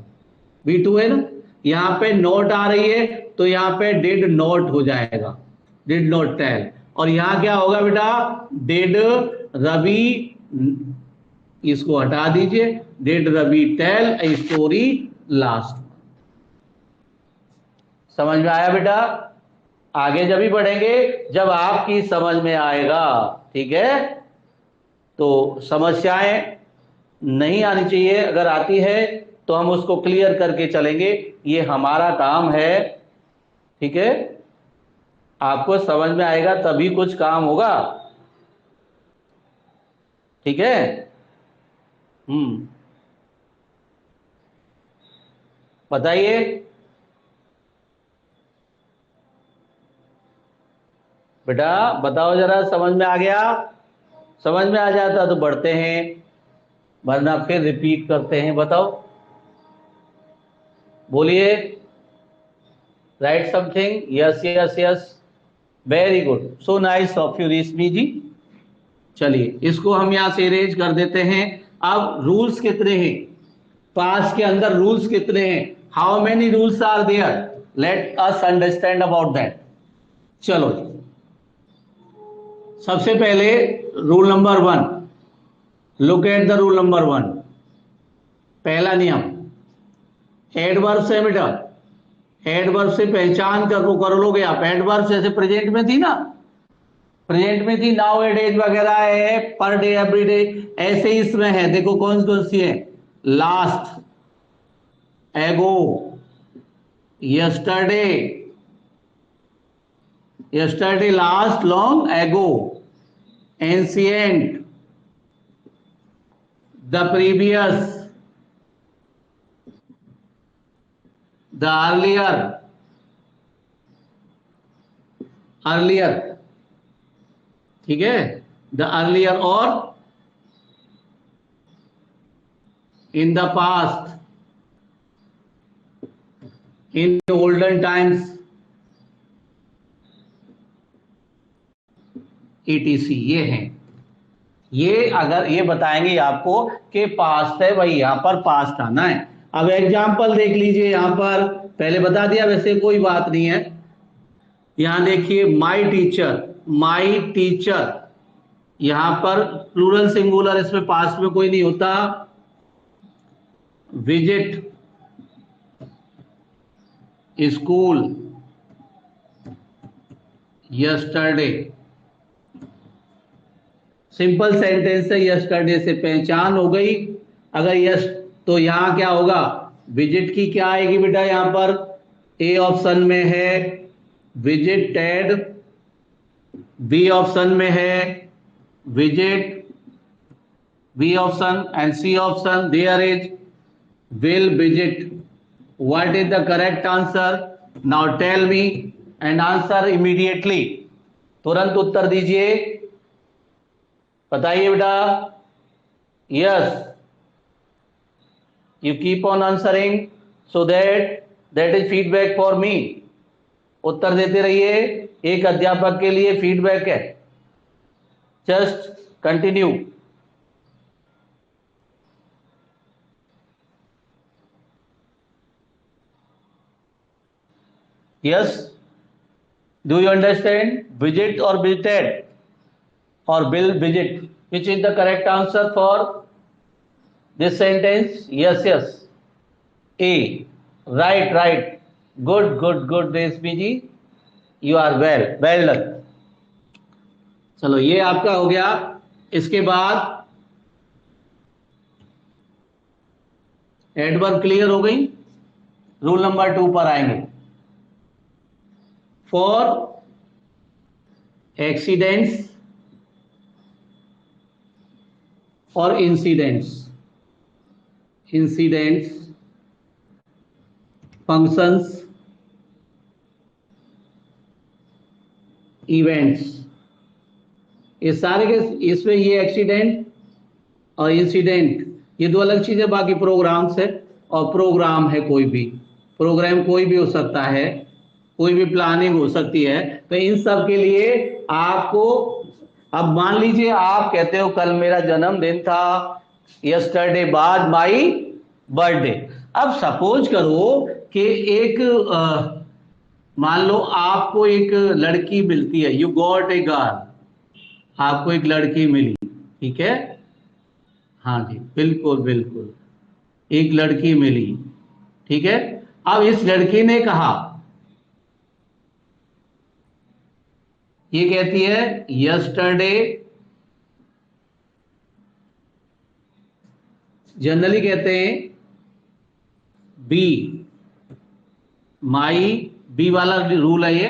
V2 है ना। यहां पे नोट आ रही है तो यहां पे डिड नोट हो जाएगा, डिड नोट टेल। और यहां क्या होगा बेटा, डिड रवि, इसको हटा दीजिए, did Ravi tell a story last. समझ में आया बेटा, आगे जब ही बढ़ेंगे जब आपकी समझ में आएगा। ठीक है, तो समस्याएं नहीं आनी चाहिए, अगर आती है तो हम उसको क्लियर करके चलेंगे, ये हमारा काम है। ठीक है, आपको समझ में आएगा तभी कुछ काम होगा। ठीक है, बताइए। बेटा बताओ जरा, समझ में आ गया, समझ में आ जाता तो बढ़ते हैं, वरना फिर रिपीट करते हैं। बताओ, बोलिए, right something, yes yes yes, very good, so nice of you रेशमी जी। चलिए इसको हम यहां से अरेंज कर देते हैं। अब रूल्स कितने हैं, पास के अंदर रूल्स कितने हैं, how many rules are there, let us understand about that. चलो जी, सबसे पहले rule number 1, look at the rule number 1। पहला नियम, एडवर्ब से बेटा, एडवर्ब से पहचान कर लोगे आप। एडवर्ब जैसे प्रेजेंट में थी ना, प्रेजेंट में थी, नाउ ए डेज वगैरह है, पर डे एवरी डे, ऐसे ही इसमें है। देखो कौन कौन सी है, लास्ट, एगो, yesterday, yesterday last, long ago, ancient, the previous, the earlier, earlier. ठीक है, द अर्लियर, और in the past, in olden times, ETC, ये हैं। ये अगर ये बताएंगे आपको कि पास्ट है भाई, यहां पर पास्ट आना है। अब एग्जाम्पल देख लीजिए, यहां पर पहले बता दिया, वैसे कोई बात नहीं है। यहां देखिए, माई टीचर, माई टीचर, यहां पर प्लूरल सिंगुलर, इसमें पास्ट में कोई नहीं होता। Visit school yesterday, simple sentence है, यस्टरडे से पहचान हो गई। अगर यस तो यहां क्या होगा, विजिट की क्या आएगी बेटा, यहां पर ए ऑप्शन में है विजिटेड, बी ऑप्शन में है visit, B option, and C option there is will visit. What is the correct answer, now tell me and answer immediately, तुरंत उत्तर दीजिए, बताइए बेटा। Yes, you keep on answering so that is feedback for me। उत्तर देते रहिए, एक अध्यापक के लिए फीडबैक है। Just continue. Yes, do you understand, visit और विजिटेड और will visit, which is the correct answer for this sentence. Yes yes, A, right right, good good good Reshmi ji, you are well, well done. चलो ये आपका हो गया। इसके बाद एडवर्ब क्लियर हो गई। रूल नंबर 2 पर आएंगे। फॉर एक्सीडेंट्स और इंसिडेंट्स, फंक्शंस, इवेंट्स, ये सारे के इसमें ये एक्सीडेंट और इंसिडेंट ये दो अलग चीजें, बाकी प्रोग्राम्स है। और प्रोग्राम है कोई भी, प्रोग्राम कोई भी हो सकता है, कोई भी प्लानिंग हो सकती है। तो इन सब के लिए आपको, अब मान लीजिए आप कहते हो कल मेरा जन्मदिन था, यस्टरडे वाज माई बर्थडे। अब सपोज करो कि एक मान लो आपको एक लड़की मिलती है, यू गॉट ए गर्ल, आपको एक लड़की मिली, ठीक है। हाँ जी, बिल्कुल बिल्कुल, एक लड़की मिली, ठीक है। अब इस लड़की ने कहा, ये कहती है यस्टरडे, जनरली कहते हैं बी माई, बी वाला रूल है ये,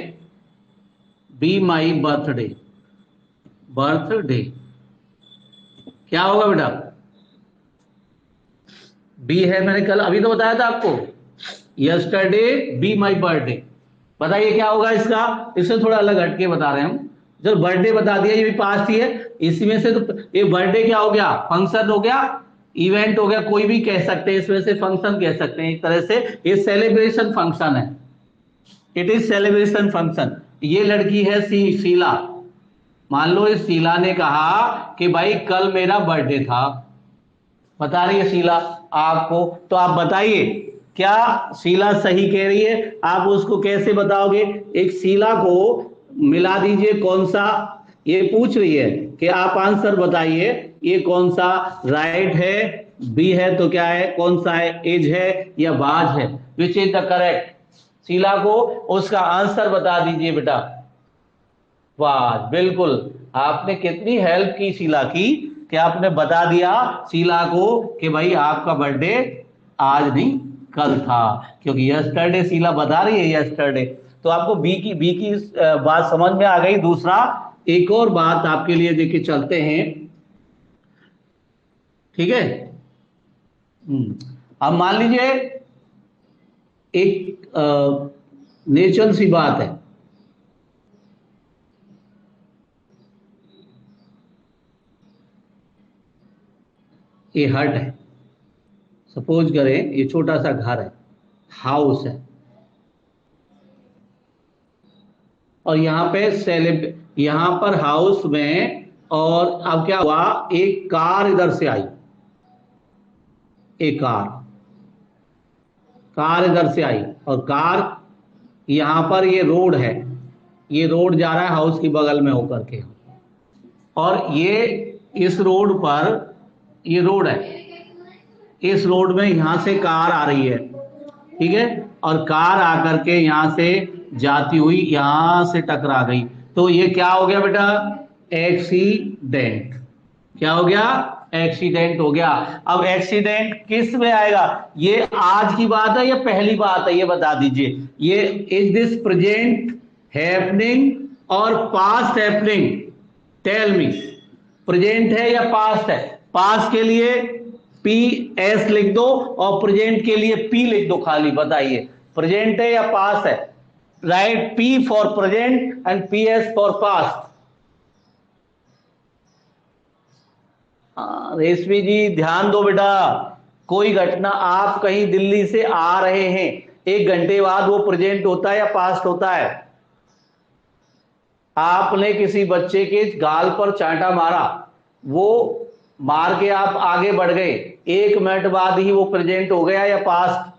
बी माई बर्थडे, बर्थडे क्या होगा बेटा? बी है, मैंने कल अभी तो बताया था आपको, यस्टरडे बी माई बर्थडे। बताइए क्या होगा इसका? इससे थोड़ा अलग हटके बता रहे हैं हम। जब बर्थडे बता दिया, ये भी पास्ट ही है, इसी में से तो ये बर्थडे क्या हो गया? फंक्शन हो गया, इवेंट हो गया, कोई भी कह सकते हैं, इसमें से फंक्शन कह सकते हैं एक तरह से। ये सेलिब्रेशन फंक्शन है, इट इज सेलिब्रेशन फंक्शन। ये लड़की है शीला। मान लो इस शीला ने कहा कि भाई कल मेरा बर्थडे था, बता रही है शीला आपको, तो आप बताइए क्या शीला सही कह रही है? आप उसको कैसे बताओगे? एक शीला को मिला दीजिए, कौन सा, ये पूछ रही है कि आप आंसर बताइए, ये कौन सा राइट है, बी है तो क्या है, कौन सा है, एज है या बाज है, which is the correct? Sheela को उसका आंसर बता दीजिए बेटा। वाह, बिल्कुल, आपने कितनी हेल्प की शीला की कि आपने बता दिया शीला को कि भाई आपका बर्थडे आज नहीं कल था, क्योंकि यस्टरडे शीला बता रही है यस्टरडे। तो आपको बी की बात समझ में आ गई। दूसरा एक और बात आपके लिए देखे चलते हैं, ठीक है। अब मान लीजिए एक नेचुरल सी बात है, ये हट है, सपोज करें ये छोटा सा घर है, हाउस है, और यहां पे यहां पर हाउस में, और अब क्या हुआ, एक कार इधर से आई, एक कार इधर से आई, और कार यहां पर, ये रोड है, ये रोड जा रहा है हाउस की बगल में होकर के, और ये इस रोड पर, ये रोड है, इस रोड में यहां से कार आ रही है, ठीक है, और कार आकर के यहां से जाती हुई यहां से टकरा गई, तो ये क्या हो गया बेटा? एक्सीडेंट। क्या हो गया? एक्सीडेंट हो गया। अब एक्सीडेंट किस में आएगा? ये आज की बात है या पहली बात है, ये बता दीजिए। ये इज दिस प्रेजेंट हैपनिंग और past happening? Tell me, present है या पास्ट है? पास्ट के लिए पी एस लिख दो और प्रेजेंट के लिए पी लिख दो खाली, बताइए प्रेजेंट है या पास्ट है? Right, P for present and P S for past. रेशमी जी ध्यान दो बेटा, कोई घटना, आप कहीं दिल्ली से आ रहे हैं, 1 घंटे बाद वो प्रेजेंट होता है या पास्ट होता है? आपने किसी बच्चे के गाल पर चांटा मारा, वो मार के आप आगे बढ़ गए, 1 मिनट बाद ही वो प्रेजेंट हो गया या पास्ट?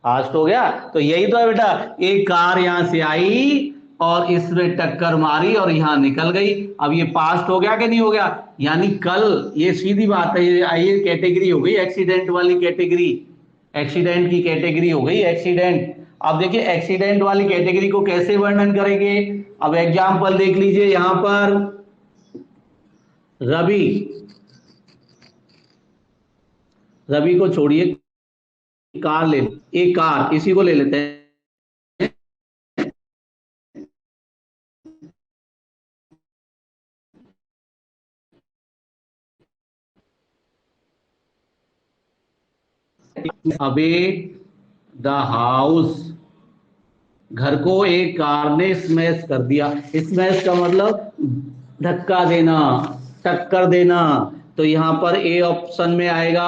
पास्ट हो गया। तो यही तो है बेटा, एक कार यहां से आई और इसमें टक्कर मारी और यहां निकल गई, अब ये पास्ट हो गया कि नहीं हो गया? यानी कल, ये सीधी बात है, ये कैटेगरी हो गई एक्सीडेंट वाली कैटेगरी, एक्सीडेंट की कैटेगरी हो गई एक्सीडेंट। अब देखिए एक्सीडेंट वाली कैटेगरी को कैसे वर्णन करेंगे। अब एग्जाम्पल देख लीजिए यहां पर रवि, रवि को छोड़िए, कार ले, एक कार इसी को ले लेते हैं। अबे द हाउस, घर को एक कार ने स्मैश कर दिया। स्मैश का मतलब धक्का देना, टक्कर देना। तो यहां पर ए ऑप्शन में आएगा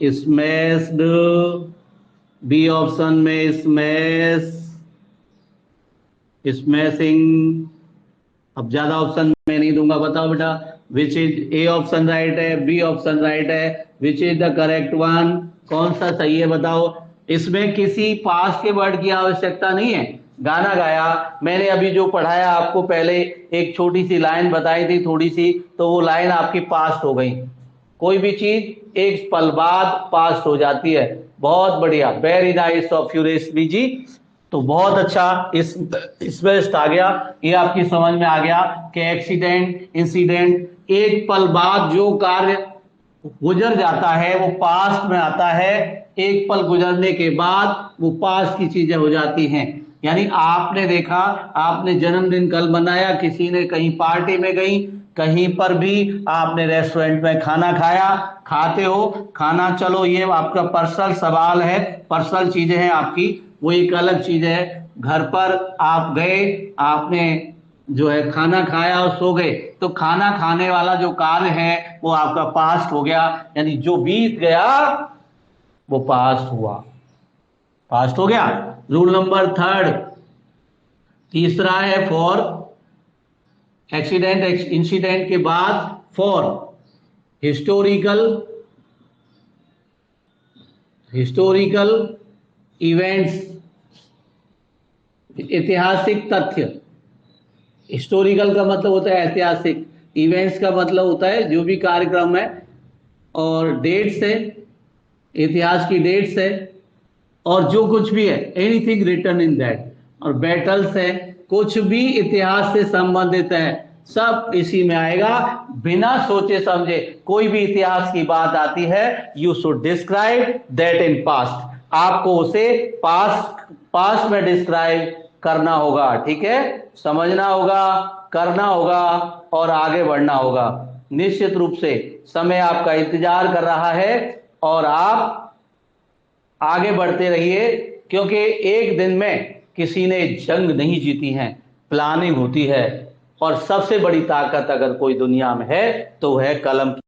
स्मैश्ड, बी ऑप्शन में स्मैश, स्मैशिंग। अब ज्यादा ऑप्शन मैं नहीं दूंगा, बताओ बेटा which is, A option right है, बी ऑप्शन राइट है, which is the correct one, कौन सा सही है बताओ। इसमें किसी पास्ट के वर्ड की आवश्यकता नहीं है। गाना गाया मैंने, अभी जो पढ़ाया आपको पहले एक छोटी सी लाइन बताई थी थोड़ी सी, तो वो लाइन आपकी पास्ट हो गई। कोई भी चीज एक पल बाद पास्ट हो जाती है। बहुत बढ़िया, वेरी नाइस ऑफ यू रेशमी जी। तो बहुत अच्छा इसमें आ गया, ये आपकी समझ में आ गया कि एक्सीडेंट, इंसिडेंट, एक पल बाद जो कार्य गुजर जाता है वो पास्ट में आता है। एक पल गुजरने के बाद वो पास्ट की चीजें हो जाती हैं। यानी आपने देखा, आपने जन्मदिन कल मनाया, किसी ने कहीं पार्टी में गई, कहीं पर भी आपने रेस्टोरेंट में खाना खाया, खाते हो खाना, चलो ये आपका पर्सनल सवाल है, पर्सनल चीजें हैं आपकी, वो एक अलग चीज है। घर पर आप गए, आपने जो है खाना खाया और सो गए, तो खाना खाने वाला जो कार्य है वो आपका पास्ट हो गया। यानी जो बीत गया वो पास्ट हुआ, पास्ट हो गया। रूल नंबर थर्ड, तीसरा है फॉर, एक्सीडेंट इंसिडेंट के बाद फॉर हिस्टोरिकल, हिस्टोरिकल इवेंट्स, ऐतिहासिक तथ्य। हिस्टोरिकल का मतलब होता है ऐतिहासिक, इवेंट्स का मतलब होता है जो भी कार्यक्रम है, और डेट्स है, इतिहास की डेट्स है, और जो कुछ भी है एनीथिंग रिटन इन दैट, और बैटल्स है, कुछ भी इतिहास से संबंधित है, सब इसी में आएगा। बिना सोचे समझे कोई भी इतिहास की बात आती है, you should describe that in past, आपको उसे पास्ट, पास्ट में डिस्क्राइब करना होगा। ठीक है, समझना होगा, करना होगा और आगे बढ़ना होगा। निश्चित रूप से समय आपका इंतजार कर रहा है और आप आगे बढ़ते रहिए, क्योंकि एक दिन में किसी ने जंग नहीं जीती है, प्लानिंग होती है। और सबसे बड़ी ताकत अगर कोई दुनिया में है तो है कलम की।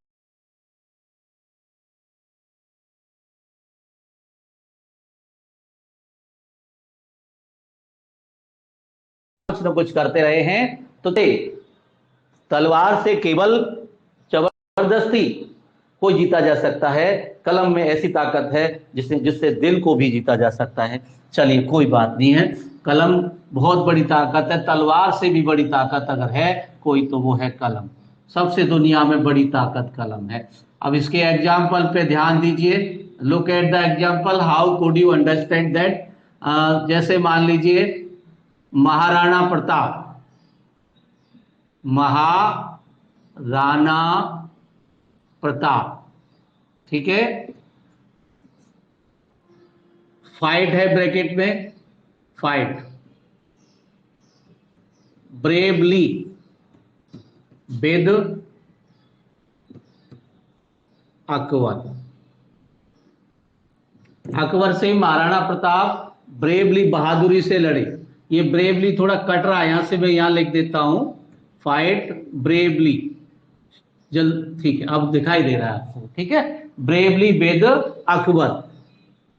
कुछ न कुछ करते रहे हैं तो तलवार से केवल जबरदस्ती को जीता जा सकता है, कलम में ऐसी ताकत है जिससे जिससे दिल को भी जीता जा सकता है। चलिए कोई बात नहीं है, कलम बहुत बड़ी ताकत है, तलवार से भी बड़ी ताकत अगर है कोई तो वो है कलम। सबसे दुनिया में बड़ी ताकत कलम है। अब इसके एग्जाम्पल पे ध्यान दीजिए, look at the example, how could you understand that. जैसे मान लीजिए महाराणा प्रताप, महाराणा प्रताप, ठीक है, फाइट है ब्रैकेट में, fight, bravely with Akbar, Akbar से महाराणा प्रताप ब्रेवली, बहादुरी से लड़े। ये ब्रेवली थोड़ा कट रहा है, यहां से मैं यहां लिख देता हूं, फाइट ब्रेवली, जल, ठीक है अब दिखाई दे रहा है आपको, ठीक है, ब्रेवली विद अकबर,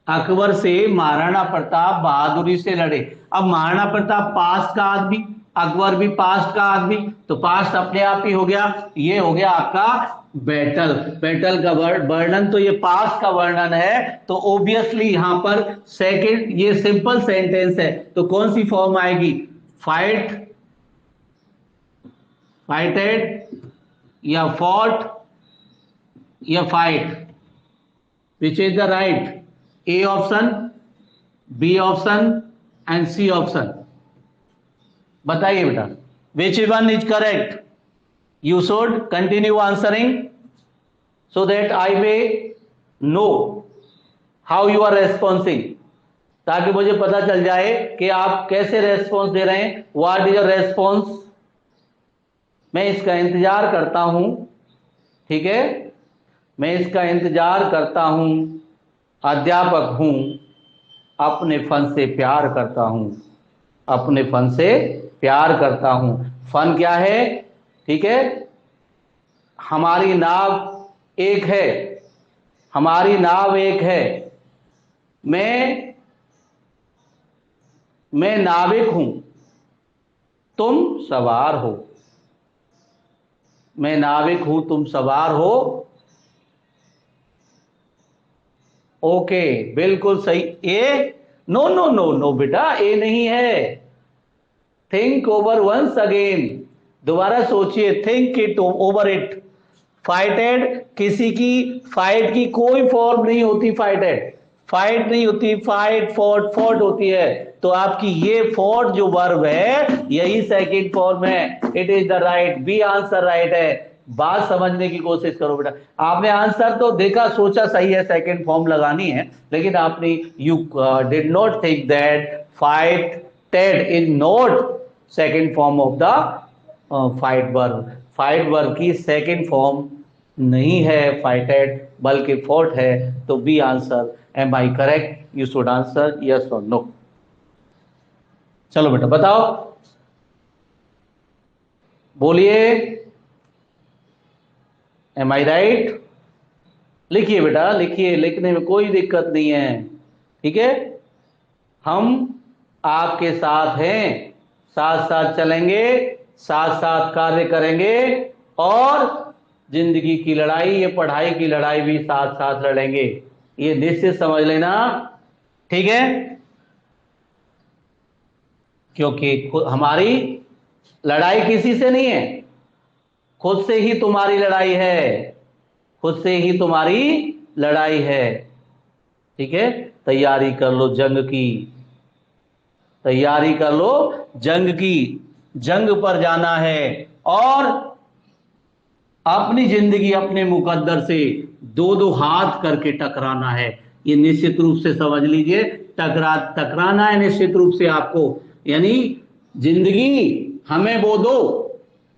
अकबर से महाराणा प्रताप बहादुरी से लड़े। अब महाराणा प्रताप पास्ट का आदमी, अकबर भी पास्ट का आदमी, तो पास्ट अपने आप ही हो गया। ये हो गया आपका बैटल, बैटल का वर्णन, तो ये पास्ट का वर्णन है, तो ऑब्वियसली यहां पर सेकंड, ये सिंपल सेंटेंस है, तो कौन सी फॉर्म आएगी, फाइट, फाइटेड, या फॉट, या fight, which is the right, A option B option and C option. बताइए बेटा, which one is correct? You should continue answering so that I may know how you are responding, ताकि मुझे पता चल जाए कि आप कैसे रेस्पॉन्स दे रहे हैं। What is your response? मैं इसका इंतजार करता हूं, ठीक है, मैं इसका इंतजार करता हूं। अध्यापक हूं, अपने फन से प्यार करता हूं, अपने फन से प्यार करता हूं। फन क्या है? ठीक है, हमारी नाव एक है, हमारी नाव एक है। मैं नाविक हूं, तुम सवार हो। मैं नाविक हूं, तुम सवार हो। ओके, बिल्कुल सही। ए? नो नो नो नो बेटा, ए नहीं है। थिंक ओवर वंस अगेन, दोबारा सोचिए, think it over it. Fighted, किसी की फाइट की कोई फॉर्म नहीं होती। फाइटेड फाइट नहीं होती, फाइट फॉट फॉट होती है। तो आपकी ये फॉट जो वर्ब है, यही सेकंड फॉर्म है। It is the right, B answer right है। बात समझने की कोशिश करो बेटा। आपने आंसर तो देखा, सोचा सही है, सेकंड फॉर्म लगानी है, लेकिन आपने you did not think that fighted is not second form of the fight verb. Fight verb की सेकंड फॉर्म नहीं है फाइटेड, बल्कि फोर्ट है। तो B answer. Am I correct? You should answer yes और नो। चलो बेटा बताओ, बोलिए, एम आई राइट? लिखिए बेटा, लिखिए, लिखने में कोई दिक्कत नहीं है, ठीक है। हम आपके साथ हैं, साथ साथ चलेंगे, साथ साथ कार्य करेंगे, और जिंदगी की लड़ाई, ये पढ़ाई की लड़ाई भी साथ साथ लड़ेंगे। ये निश्चित समझ लेना, ठीक है। क्योंकि हमारी लड़ाई किसी से नहीं है, खुद से ही तुम्हारी लड़ाई है, खुद से ही तुम्हारी लड़ाई है, ठीक है। तैयारी कर लो जंग की, तैयारी कर लो जंग की। जंग पर जाना है और अपनी जिंदगी अपने मुकद्दर से दो दो हाथ करके टकराना है। ये निश्चित रूप से समझ लीजिए, टकराना है निश्चित रूप से आपको। यानी जिंदगी हमें वो दो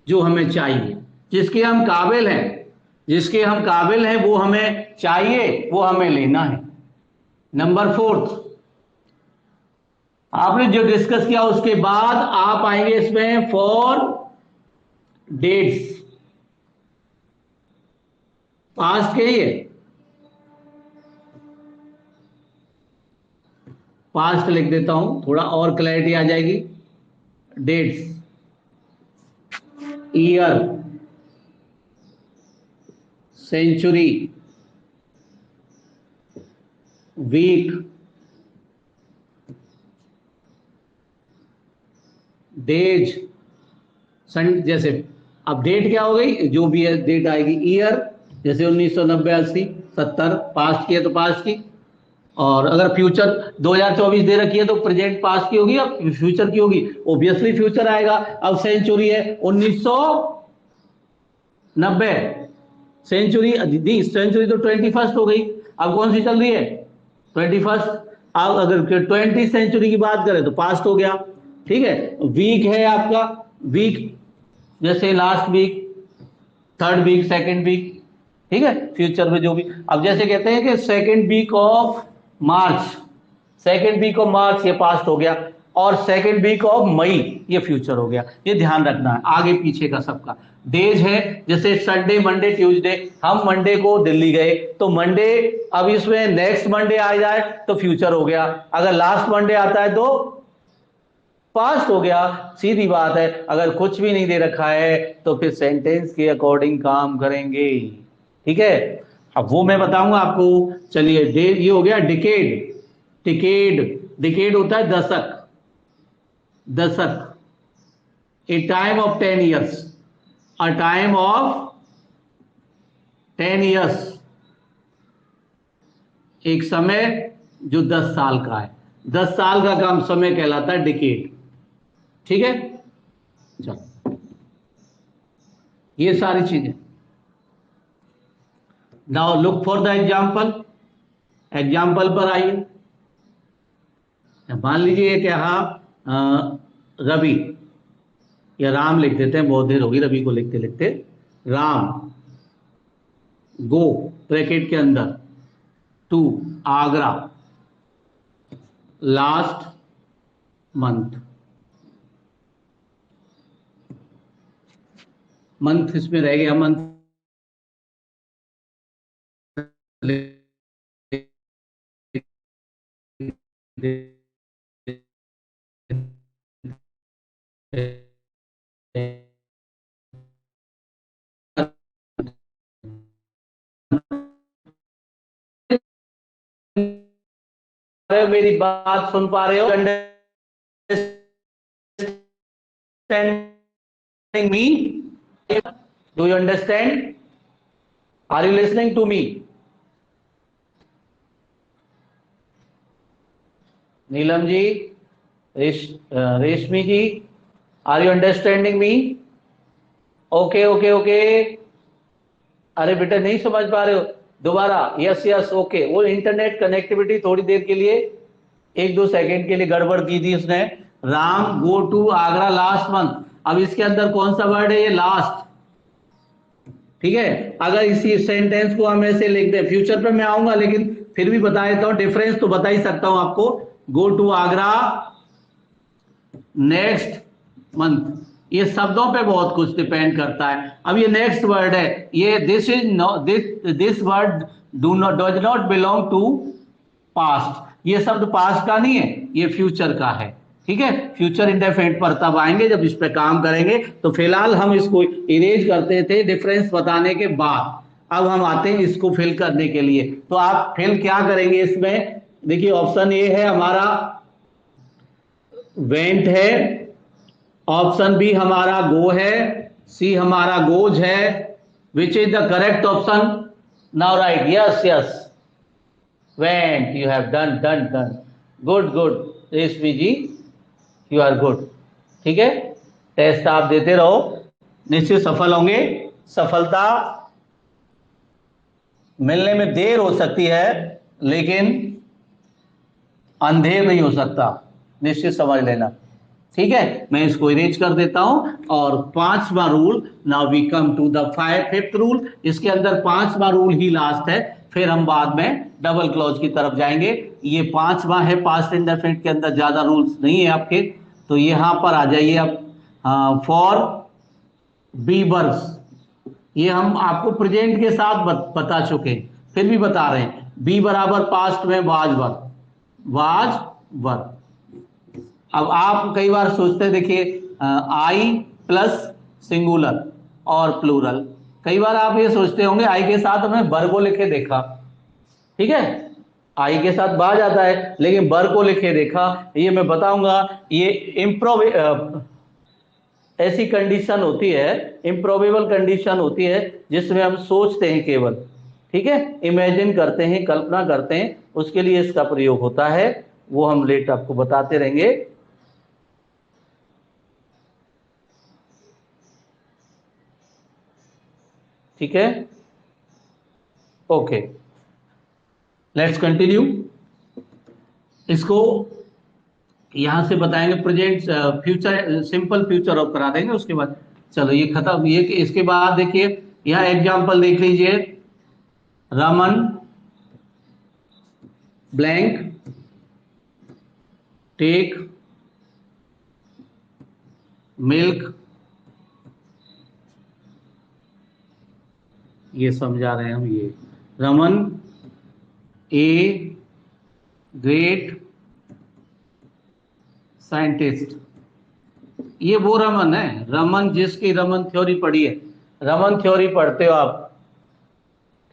जो हमें चाहिए, जिसके हम काबिल हैं, जिसके हम काबिल हैं वो हमें चाहिए, वो हमें लेना है। नंबर फोर्थ, आपने जो डिस्कस किया उसके बाद आप आएंगे इसमें फॉर डेट्स। पास्ट के लिए पास्ट लिख देता हूं, थोड़ा और क्लैरिटी आ जाएगी। Dates, year, century, week, days, sun. जैसे अब डेट क्या हो गई, जो भी है डेट आएगी। ईयर जैसे 1990, 80, 70, पास्ट की है तो पास्ट की। और अगर फ्यूचर 2024 दे रखी है तो प्रेजेंट पास्ट की होगी, अब फ्यूचर की होगी, ओब्वियसली फ्यूचर आएगा। अब सेंचुरी है 1990, सेंचुरी दी, सेंचुरी तो 21st हो गई। अब कौन सी चल रही है? 21st। अब अगर 20 सेंचुरी की बात करें तो पास्ट हो गया, ठीक है। वीक है आपका, वीक जैसे last week, third week, second week, ठीक है। फ्यूचर में जो भी, अब जैसे कहते हैं कि second week of March, second week of March ये पास्ट हो गया, और सेकेंड वीक ऑफ मई ये फ्यूचर हो गया। ये ध्यान रखना है आगे पीछे का सबका। डेज है जैसे संडे, मंडे, ट्यूसडे। हम मंडे को दिल्ली गए तो मंडे, अब इसमें नेक्स्ट मंडे आ जाए तो फ्यूचर हो गया, अगर लास्ट मंडे आता है तो पास्ट हो गया। सीधी बात है। अगर कुछ भी नहीं दे रखा है तो फिर सेंटेंस के अकॉर्डिंग काम करेंगे, ठीक है। अब वो मैं बताऊंगा आपको। चलिए, डे ये हो गया डिकेड। डिकेड, डिकेड होता है दशक, दशक। ए time of 10 years, a time of 10 years, एक समय जो 10 साल का है। 10 साल का काम समय कहलाता है डिकेड। ठीक है, चलो ये सारी चीजें। Now look for the example, example पर आइए। मान लीजिए क्या रवि या राम लिख देते हैं, बहुत देर होगी रवि को लिखते लिखते। राम गो ब्रैकेट के अंदर to Agra last month. Month इसमें रह गया, मंथ मेरी बात सुन पा रहे हो? Understanding me? Do you understand? Are you listening to me? Neelam ji, Reshmi ji, are you understanding me? Okay okay okay. अरे बेटा नहीं समझ पा रहे हो? दोबारा यस यस ओके। वो इंटरनेट कनेक्टिविटी थोड़ी देर के लिए, 1-2 सेकेंड के लिए गड़बड़ की थी उसने। Ram go to Agra last month. अब इसके अंदर कौन सा वर्ड है? ये लास्ट। ठीक है, अगर इसी सेंटेंस को हम ऐसे लिख दें, फ्यूचर पे मैं आऊंगा लेकिन फिर भी बता देता हूं, डिफरेंस तो बता ही सकता हूं आपको। Go to Agra next month, ये शब्दों पे बहुत कुछ डिपेंड करता है। अब ये नेक्स्ट वर्ड है, ये this is this word does not belong to past. ये शब्द पास्ट का नहीं है, ये फ्यूचर का है। ठीक है, फ्यूचर इंडेफिनिट पर तब आएंगे जब इस पे काम करेंगे। तो फिलहाल हम इसको इरेज करते थे डिफरेंस बताने के बाद। अब हम आते हैं इसको फिल करने के लिए। तो आप फिल क्या करेंगे इसमें? देखिए ऑप्शन ए है हमारा वेंट है, ऑप्शन बी हमारा गो है, सी हमारा गोज है। Which is the correct option? Now right yes yes went. You have done done done, good good Reshmi ji, you are good. ठीक है, टेस्ट आप देते रहो, निश्चित सफल होंगे। सफलता मिलने में देर हो सकती है लेकिन अंधेर नहीं हो सकता, निश्चित समझ लेना। ठीक है, मैं इसको इरेज कर देता हूं। और 5वां rule, now we come to the 5th rule. इसके अंदर 5वां रूल ही लास्ट है, फिर हम बाद में डबल क्लॉज की तरफ जाएंगे। ये 5वां है, पास्ट इंडेफिनिट के अंदर ज्यादा रूल्स नहीं है आपके। तो यहां पर आ जाइए अब। फॉर बी वर्ब्स, ये हम आपको प्रेजेंट के साथ बता चुके, फिर भी बता रहे हैं। बी बराबर पास्ट में वाज वर्ब, वाज वर्ब। अब आप कई बार सोचते देखिए, आई प्लस सिंगुलर और प्लूरल, कई बार आप ये सोचते होंगे आई के साथ हमने बर को लिखे देखा। ठीक है, आई के साथ बाज आता है लेकिन बर को लिखे देखा, ये मैं बताऊंगा। ये ऐसी कंडीशन होती है, इम्प्रोबेबल कंडीशन होती है जिसमें हम सोचते हैं केवल। ठीक है, इमेजिन करते हैं, कल्पना करते हैं, उसके लिए इसका प्रयोग होता है। वो हम लेट आपको बताते रहेंगे। ठीक है, ओके, लेट्स कंटिन्यू। इसको यहां से बताएंगे present future, simple future of करा देंगे उसके बाद। चलो ये खत्म। ये इसके बाद देखिए यहां एग्जांपल देख लीजिए। रमन ब्लैंक टेक मिल्क, ये समझा रहे हैं हम। ये रमन ए ग्रेट साइंटिस्ट, ये वो रमन है, रमन जिसकी रमन थ्योरी पढ़ी है। रमन थ्योरी पढ़ते हो आप?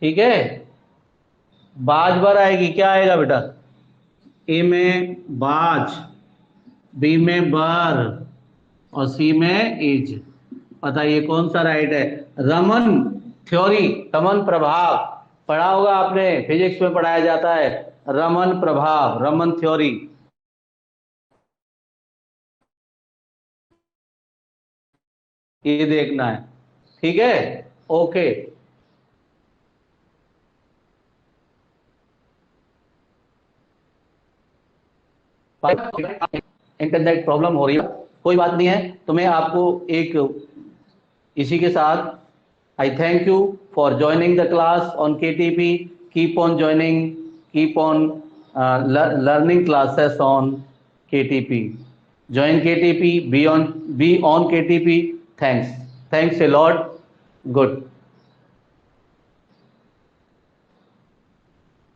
ठीक है, बाज बर आएगी, क्या आएगा बेटा? ए में बाज, बी में बर और सी में एज। बताइए कौन सा राइट है? रमन थ्योरी, रमन प्रभाव पढ़ा होगा आपने, फिजिक्स में पढ़ाया जाता है। रमन प्रभाव, रमन थ्योरी। ये देखना है, ठीक है। ओके, इंटरनेट प्रॉब्लम हो रही है, कोई बात नहीं है। तो मैं आपको एक इसी के साथ आई thank you for joining the class on KTP। Keep on joining, keep on learning classes on KTP. Join KTP, be on KTP. Thanks a lot. Good.